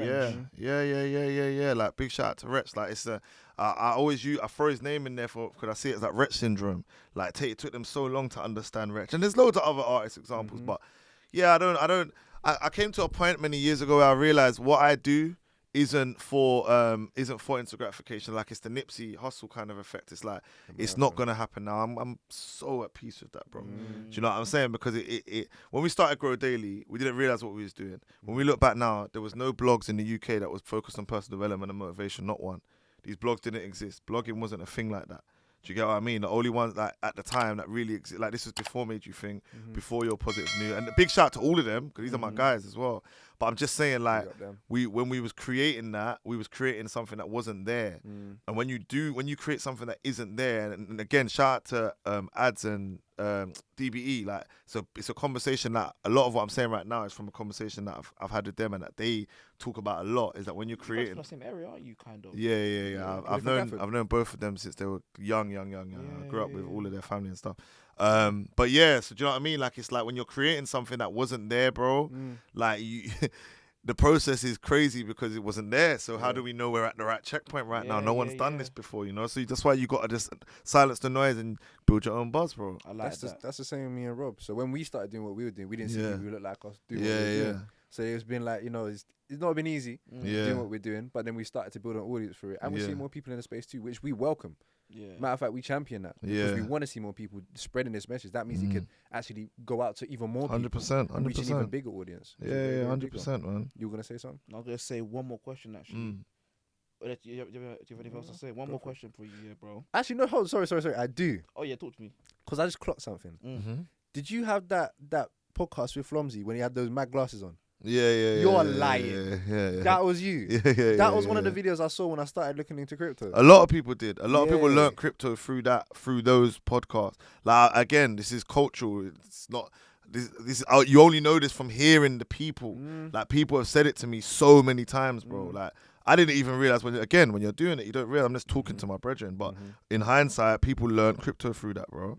Yeah. Like big shout out to Retch. Like it's I throw his name in there because I see it as like Retch syndrome. Like it took them so long to understand Retch, and there's loads of other artist examples. But yeah, I came to a point many years ago where I realized what I do isn't for instant gratification. Like it's the Nipsey Hussle kind of effect. It's like it's not gonna happen now. I'm so at peace with that, bro. Do you know what I'm saying? Because it when we started Grow Daily, we didn't realize what we was doing. When we look back now, there was no blogs in the UK that was focused on personal development and motivation. Not one. These blogs didn't exist. Blogging wasn't a thing like that. Do you get what I mean? The only ones like at the time that really existed, like this was before Made You Think, before Your Positive New, and a big shout out to all of them because these are my guys as well. But I'm just saying, like when we was creating that, we was creating something that wasn't there. And when you create something that isn't there, and again, shout out to ads and DBE, like so it's a conversation that a lot of what I'm saying right now is from a conversation that I've had with them and that they talk about a lot. Is that when you're creating in the same area, aren't you? Kind of. Yeah. I've known both of them since they were young. I grew up with all of their family and stuff. But yeah, so do you know what I mean? Like it's like when you're creating something that wasn't there, bro. Like you. The process is crazy because it wasn't there. So how do we know we're at the right checkpoint right now? No one's done this before, you know? So that's why you got to just silence the noise and build your own buzz, bro. I like that's the same with me and Rob. So when we started doing what we were doing, we didn't see people look like us do what we were doing. So it's been like, you know, it's not been easy doing what we're doing, but then we started to build an audience for it. And we see more people in the space too, which we welcome. Matter of fact, we champion that because we want to see more people spreading this message. That means it can actually go out to even more people, 100%, and reach an even bigger audience. Yeah, 100%, man. You were gonna say something? I'm gonna say one more question actually. Do you have anything else to say? One more question for you, bro. Actually, no. Hold. Sorry. I do. Oh yeah, talk to me. Because I just clocked something. Did you have that podcast with Flomsy when he had those mad glasses on? Yeah. You're lying. Yeah. That was you. That was one of the videos I saw when I started looking into crypto. A lot of people did. A lot of people learned crypto through those podcasts. Like again, this is cultural. It's not. This you only know this from hearing the people. Like people have said it to me so many times, bro. Like I didn't even realize when you're doing it, you don't realize I'm just talking to my brethren. But in hindsight, people learned crypto through that, bro.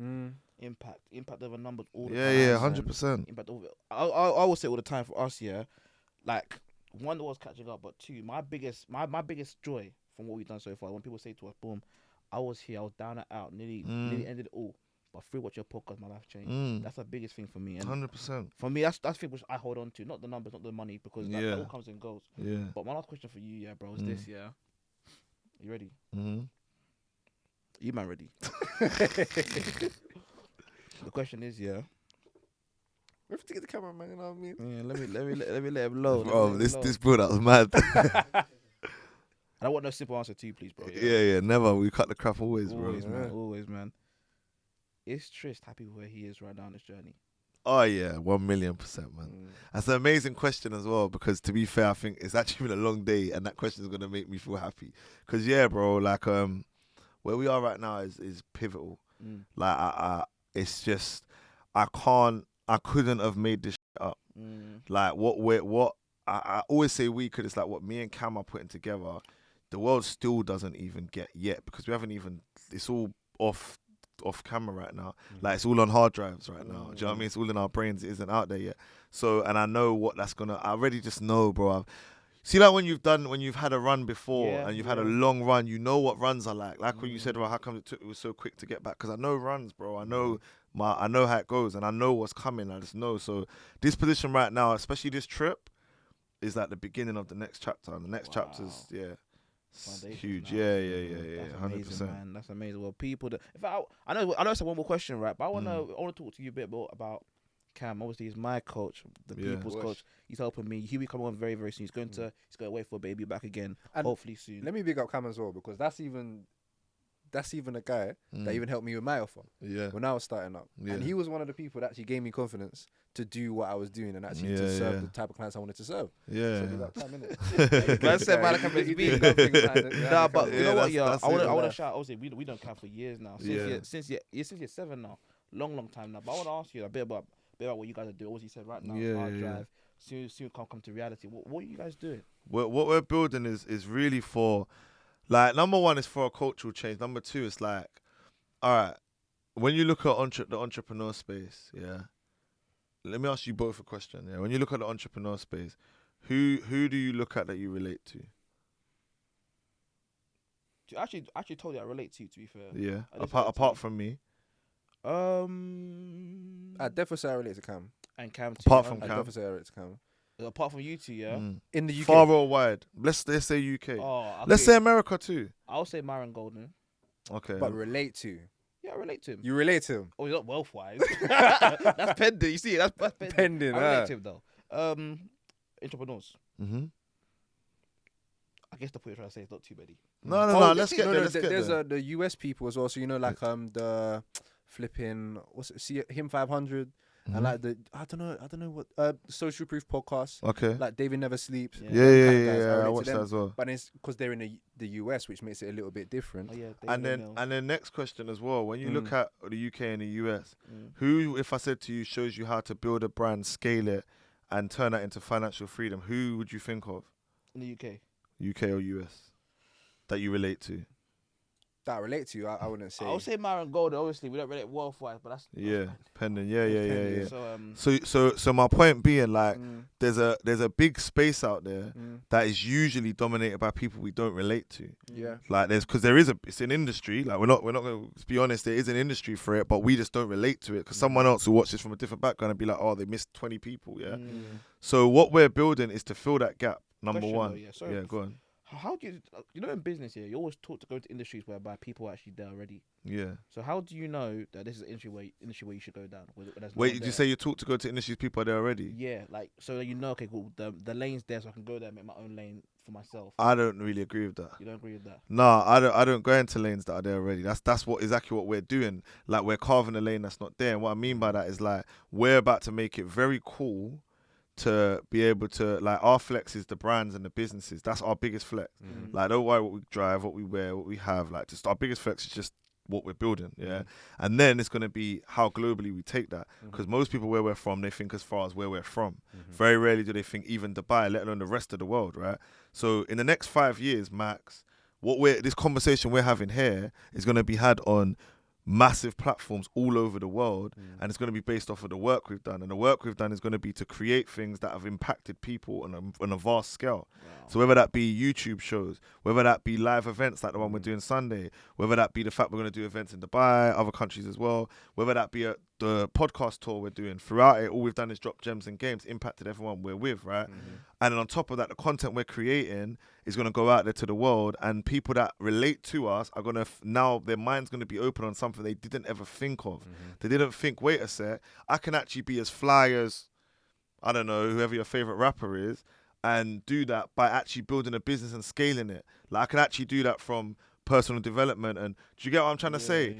Impact over numbers all the time. Yeah, 100%. Impact over. I will say all the time for us, like one, the world's catching up, but two, my biggest joy from what we've done so far, when people say to us, boom, I was here, I was down and out, nearly ended it all, but through watch your podcast, my life changed. That's the biggest thing for me. And 100%. for me, that's the thing which I hold on to, not the numbers, not the money, because that all comes and goes. Yeah. But my last question for you, bro, is this, you ready? You man ready? The question is, we have to get the camera, man. You know what I mean? Yeah, let me let him load. Bro, this bro, that was mad. I don't want no simple answer to you, please, bro. Yeah, never. We cut the crap always, bro. Always, man. is Trist happy where he is right now on this journey? Oh yeah, 1,000,000%, man. That's an amazing question as well, because to be fair, I think it's actually been a long day, and that question is gonna make me feel happy. Cause yeah, bro, like where we are right now is pivotal. Like it's just I couldn't have made this shit up. Like I always say we could. It's like what me and Cam are putting together. The world still doesn't even get yet, because we haven't even. It's all off camera right now. Like it's all on hard drives right now. Do you know what I mean? It's all in our brains. It isn't out there yet. So, and I know what that's gonna. I already just know, bro. See, like when you've had a run before and you've had a long run, you know what runs are like. Like when you said, well, how come it was so quick to get back? Because I know runs, bro. I know how it goes, and I know what's coming. I just know. So this position right now, especially this trip, is like the beginning of the next chapter. And the next chapter's it's huge. Now. Yeah. That's 100%. amazing, man. That's amazing. Well, people that if I know I said one more question, right? But I wanna talk to you a bit more about Cam. Obviously, he's my coach, the people's coach. He's helping me. He'll be coming on very, very soon. He's going to wait for a baby back again, And hopefully soon. Let me big up Cam as well, because that's even a guy that even helped me with my offer. Yeah. When I was starting up. Yeah. And he was one of the people that actually gave me confidence to do what I was doing and actually to serve the type of clients I wanted to serve. Yeah. So big up Cam, innit? Man said, man, I can make He it did big. nothing. Nah, but you know what, that's I it. want to shout. Obviously, we don't Cam for years now. Since you're 7 now, long time now. But I want to ask you a bit about what you guys are doing. What you said right now, hard drive. Soon come to reality. What are you guys doing? What we're building is really for, like, number one is for a cultural change. Number two is like, all right, when you look at the entrepreneur space, let me ask you both a question. Yeah, when you look at the entrepreneur space, who do you look at that you relate to? Actually told you I relate to you, to be fair. Yeah, apart from me. I definitely say I relate to Cam. And Cam too. Apart from I Cam. definitely say I relate to Cam. Apart from you two, yeah. In the UK. Far or wide. Let's say UK. Oh, Let's say America too. I'll say Myron Golden. Okay. But relate to. Yeah, I relate to him. You relate to him? Oh, he's not wealth-wise. That's pending. You see, that's pending. Pending, I relate to him though. Entrepreneurs. I guess the point you're trying to say is not too many. No. Let's get there. There's the US people as well. So you know, like the flipping him 500 and like the I don't know what Social Proof podcast. Okay. Like David Never Sleeps. Yeah. I watched that as well. But it's because they're in the US, which makes it a little bit different. Oh, yeah, And then next question as well. When you look at the UK and the US, who, if I said to you, shows you how to build a brand, scale it, and turn that into financial freedom, who would you think of? In the UK. UK or US that you relate to? That I relate to, I wouldn't say. I would say Myron Golden. Obviously, we don't relate wealth-wise, but that's pending. Yeah. So So my point being, like, there's a big space out there that is usually dominated by people we don't relate to. Yeah. Like because it's an industry. Like we're not going to be honest. There is an industry for it, but we just don't relate to it because someone else who watches from a different background and be like, oh, they missed 20 people. Yeah. So what we're building is to fill that gap. Number one. Go on. How do you know in business here? You always talk to go to industries whereby people are actually there already. Yeah. So how do you know that this is an industry where you should go down? Wait, did you say you talk to go to industries people are there already? Yeah, like so that you know, okay, cool. The lane's there, so I can go there and make my own lane for myself. I don't really agree with that. You don't agree with that? No, I don't go into lanes that are there already. That's exactly what we're doing. Like we're carving a lane that's not there. And what I mean by that is like we're about to make it very cool to be able to, like, our flex is the brands and the businesses. That's our biggest flex. Like, don't worry what we drive, what we wear, what we have. Like, just our biggest flex is just what we're building, and then it's going to be how globally we take that, because most people where we're from, they think as far as where we're from. Very rarely do they think even Dubai, let alone the rest of the world, right? So in the next 5 years max, this conversation we're having here is going to be had on massive platforms all over the world, and it's going to be based off of the work we've done, and the work we've done is going to be to create things that have impacted people on a vast scale. So whether that be YouTube shows, whether that be live events like the one we're doing Sunday, whether that be the fact we're going to do events in Dubai, other countries as well, whether that be the podcast tour we're doing, throughout it all we've done is drop gems and games, impacted everyone we're with, right? And then on top of that, the content we're creating is going to go out there to the world, and people that relate to us are going to now their mind's going to be open on something they didn't ever think of. They didn't think, wait a sec, I can actually be as fly as, I don't know, whoever your favorite rapper is, and do that by actually building a business and scaling it. Like I can actually do that from personal development. And do you get what I'm trying to say?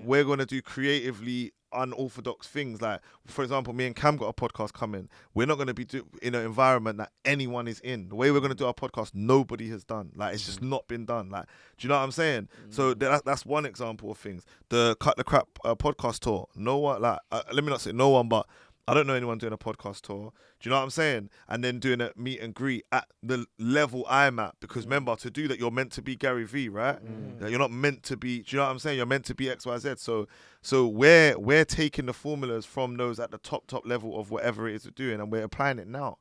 We're gonna do creatively unorthodox things. Like, for example, me and Cam got a podcast coming. We're not gonna be in an environment that anyone is in. The way we're gonna do our podcast, nobody has done. Like, it's just not been done. Like, do you know what I'm saying? So that's one example of things. The Cut the Crap podcast tour. No one, like, let me not say no one, but I don't know anyone doing a podcast tour. Do you know what I'm saying? And then doing a meet and greet at the level I'm at. Because remember, to do that, you're meant to be Gary V, right? Like, you're not meant to be, do you know what I'm saying? You're meant to be X, Y, Z. So we're taking the formulas from those at the top level of whatever it is we're doing, and we're applying it now.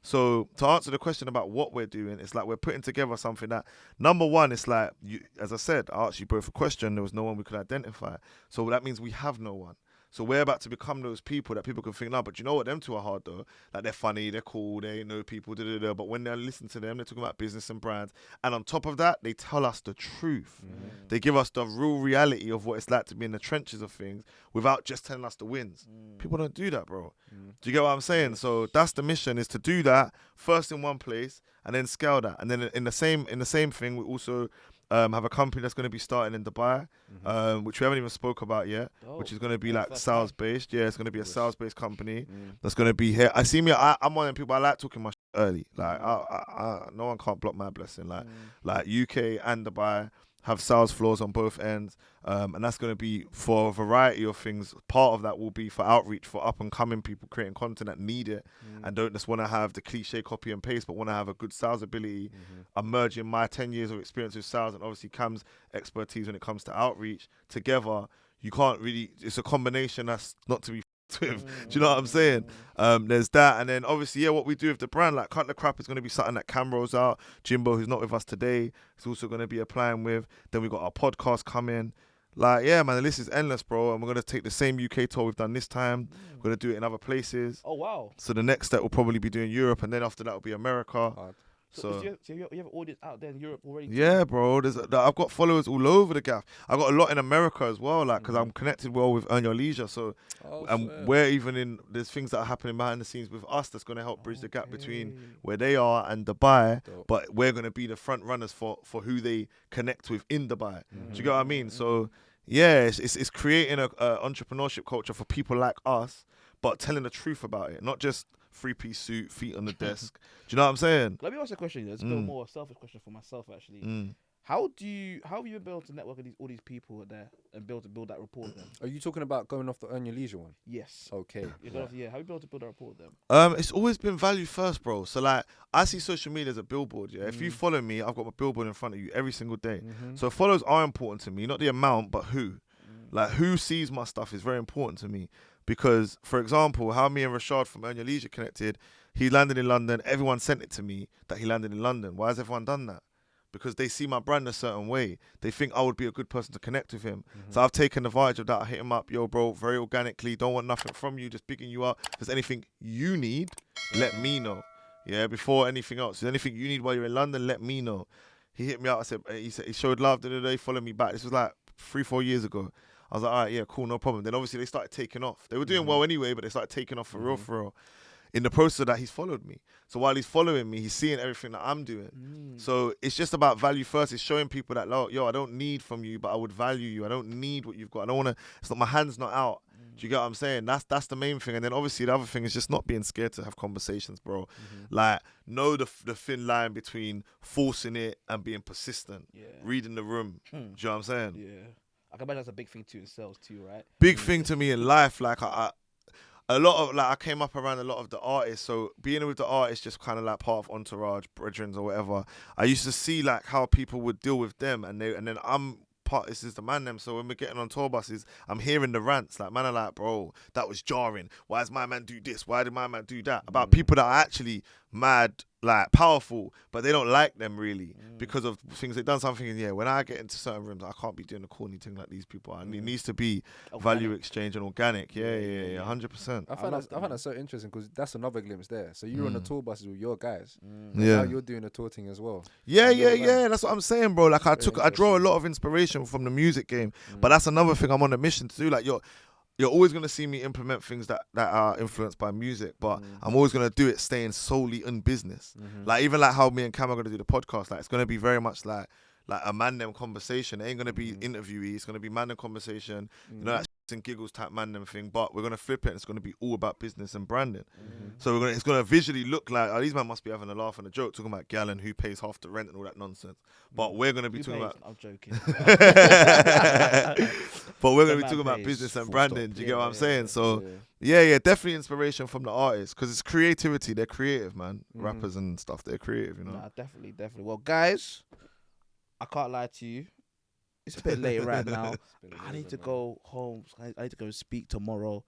So to answer the question about what we're doing, it's like we're putting together something that, number one, it's like, as I said, I asked you both a question, there was no one we could identify. So that means we have no one. So we're about to become those people that people can think, no, but you know what, them two are hard though. Like, they're funny, they're cool, they know people, but when they listen to them, they're talking about business and brands. And on top of that, they tell us the truth. They give us the real reality of what it's like to be in the trenches of things without just telling us the wins. People don't do that, bro. Do you get what I'm saying? So that's the mission, is to do that first in one place and then scale that. And then in the same thing, we also have a company that's going to be starting in Dubai, which we haven't even spoke about yet, which is going to be like sales based. Yeah, it's going to be a sales based company that's going to be here. I'm one of them people, I like talking my shit early. Like, no one can't block my blessing. Like UK and Dubai have sales floors on both ends, and that's going to be for a variety of things. Part of that will be for outreach for up and coming people creating content that need it and don't just want to have the cliche copy and paste, but want to have a good sales ability. I'm merging my 10 years of experience with sales and obviously Cam's expertise when it comes to outreach together. You can't really, it's a combination that's not to be with. Do you know what I'm saying? There's that, and then obviously, what we do with the brand, like Cut the Crap, is going to be something that Cam rolls out. Jimbo, who's not with us today, is also going to be applying with. Then we got our podcast coming. Like, yeah, man, the list is endless, bro. And we're going to take the same UK tour we've done this time. We're going to do it in other places. Oh, wow. So the next step will probably be doing Europe, and then after that will be America. So you have an audience out there in Europe already? Yeah, bro. I've got followers all over the gaff. I've got a lot in America as well, like, because I'm connected well with Earn Your Leisure. So, we're even in, there's things that are happening behind the scenes with us that's going to help bridge the gap between where they are and Dubai. But we're going to be the front runners for who they connect with in Dubai. Do you get what I mean? So, yeah, it's creating a entrepreneurship culture for people like us, but telling the truth about it, not just 3-piece suit, feet on the desk. Do you know what I'm saying? Let me ask you a question. It's a bit more selfish question for myself, actually. How have you been able to network with all these people there and build that rapport with them? Are you talking about going off the Earn Your Leisure one? Yes. Okay. How have you been able to build a rapport with them? It's always been value first, bro. So, like, I see social media as a billboard, yeah? If you follow me, I've got my billboard in front of you every single day. So follows are important to me, not the amount, but who. Like, who sees my stuff is very important to me. Because, for example, how me and Rashad from Earn Your Leisure connected, he landed in London, everyone sent it to me that he landed in London. Why has everyone done that? Because they see my brand a certain way. They think I would be a good person to connect with him. So I've taken advantage of that. I hit him up, yo, bro, very organically, don't want nothing from you, just picking you up. If there's anything you need, let me know. Yeah, before anything else. If there's anything you need while you're in London, let me know. He hit me out, he showed love the other day, followed me back. This was like 3-4 years ago. I was like, all right, yeah, cool, no problem. Then obviously they started taking off. They were doing well anyway, but they started taking off for real. In the process of that, he's followed me. So while he's following me, he's seeing everything that I'm doing. So it's just about value first. It's showing people that, yo, I don't need from you, but I would value you. I don't need what you've got. I don't want to, it's not, my hand's not out. Do you get what I'm saying? That's the main thing. And then obviously the other thing is just not being scared to have conversations, bro. Like, know the thin line between forcing it and being persistent. Reading the room. Do you know what I'm saying? Yeah. I can imagine that's a big thing too in sales too, right? Big thing to me in life. Like, I came up around a lot of the artists. So being with the artists, just kind of like part of entourage, brethrens or whatever. I used to see like how people would deal with them, and then I'm part. This is the man them. So when we're getting on tour buses, I'm hearing the rants. Like, man, are like, bro, that was jarring. Why does my man do this? Why did my man do that? About people that are actually mad, like powerful, but they don't like them really because of things they've done. Something, when I get into certain rooms, I can't be doing the corny thing like these people. And it needs to be value exchange and organic. Yeah, 100%. I find that so interesting because that's another glimpse there. So you're on the tour buses with your guys. Yeah, now you're doing the tour thing as well. Yeah. That's what I'm saying, bro. Like, I draw a lot of inspiration from the music game, but that's another thing I'm on a mission to do. Like, you're always going to see me implement things that are influenced by music, but I'm always going to do it staying solely in business. Like, even like how me and Cam are going to do the podcast, like, it's going to be very much like like a man them conversation. It ain't gonna be interviewee. It's gonna be man them conversation. You know, that shits and giggles type man them thing. But we're gonna flip it. And it's gonna be all about business and branding. So it's gonna visually look like, oh, these men must be having a laugh and a joke, talking about gal and who pays half the rent and all that nonsense. But we're gonna be talking about. I'm joking. But we're gonna be man talking about pays, business and full branding. stop. Do you get what I'm saying? So Yeah. yeah, definitely inspiration from the artists because it's creativity. They're creative, man. Rappers and stuff. They're creative, you know. Nah, definitely. Well, guys, I can't lie to you. It's a bit late right now. I need to go home. I need to go and speak tomorrow.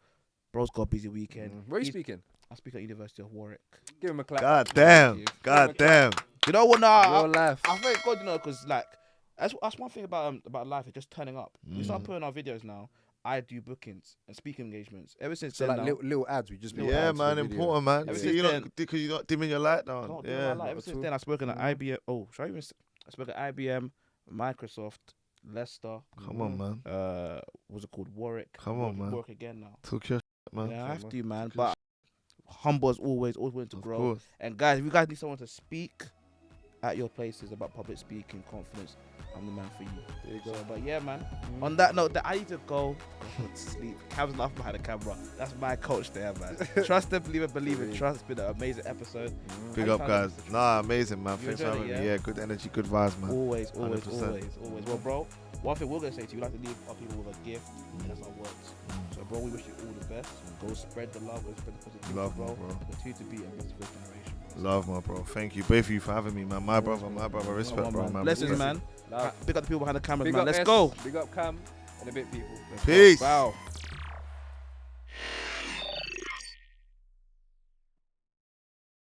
Bro's got a busy weekend. Where are you speaking? I speak at University of Warwick. Give him a clap. God damn. God damn. You know what? Nah, Real life. I thank God, you know, because like that's one thing about life. It's just turning up. We start putting our videos now. I do bookings and speaking engagements. Ever since So then, like now, little ads, we just Yeah, ads man, for video. important, man. Ever See, since you then- don't because you're not dimming your light down. can't do Yeah. my life. Ever since at then, I've spoken at IBM. Oh, should I even? I spoke at IBM, Microsoft, Leicester. Come on, man. What's it called? Warwick. Come on, man. Warwick again now. Talk your shit, man. Yeah, I have man. to, man. But humble as always willing to Of grow. course. And guys, if you guys need someone to speak at your places about public speaking, confidence, I'm the man for you. There you go. So, but yeah, man. On that note, I need to go to sleep. Cam's laughing behind the camera. That's my coach there, man. Trust and believe it. Trust. It's been an amazing episode. Big How up, you guys. found it, Mr. Nah, amazing, man. You Thanks for enjoyed having it, me. yeah? Yeah, good energy, good vibes, man. Always. 100%. Well, bro, one thing we're going to say to you, we like to leave our people with a gift, and that's our words. So, bro, we wish you all the best. Go spread the love, go spread the positivity, Love, bro. bro. Continue to be a best first generation, bro. Love, my bro. Thank you, both of you, for having me, man. My brother. Respect, bro, man. Blessings, Respect. man. Big up the people behind the cameras, Big man. up Let's S, go. Big up Cam and a bit people. Peace. Wow.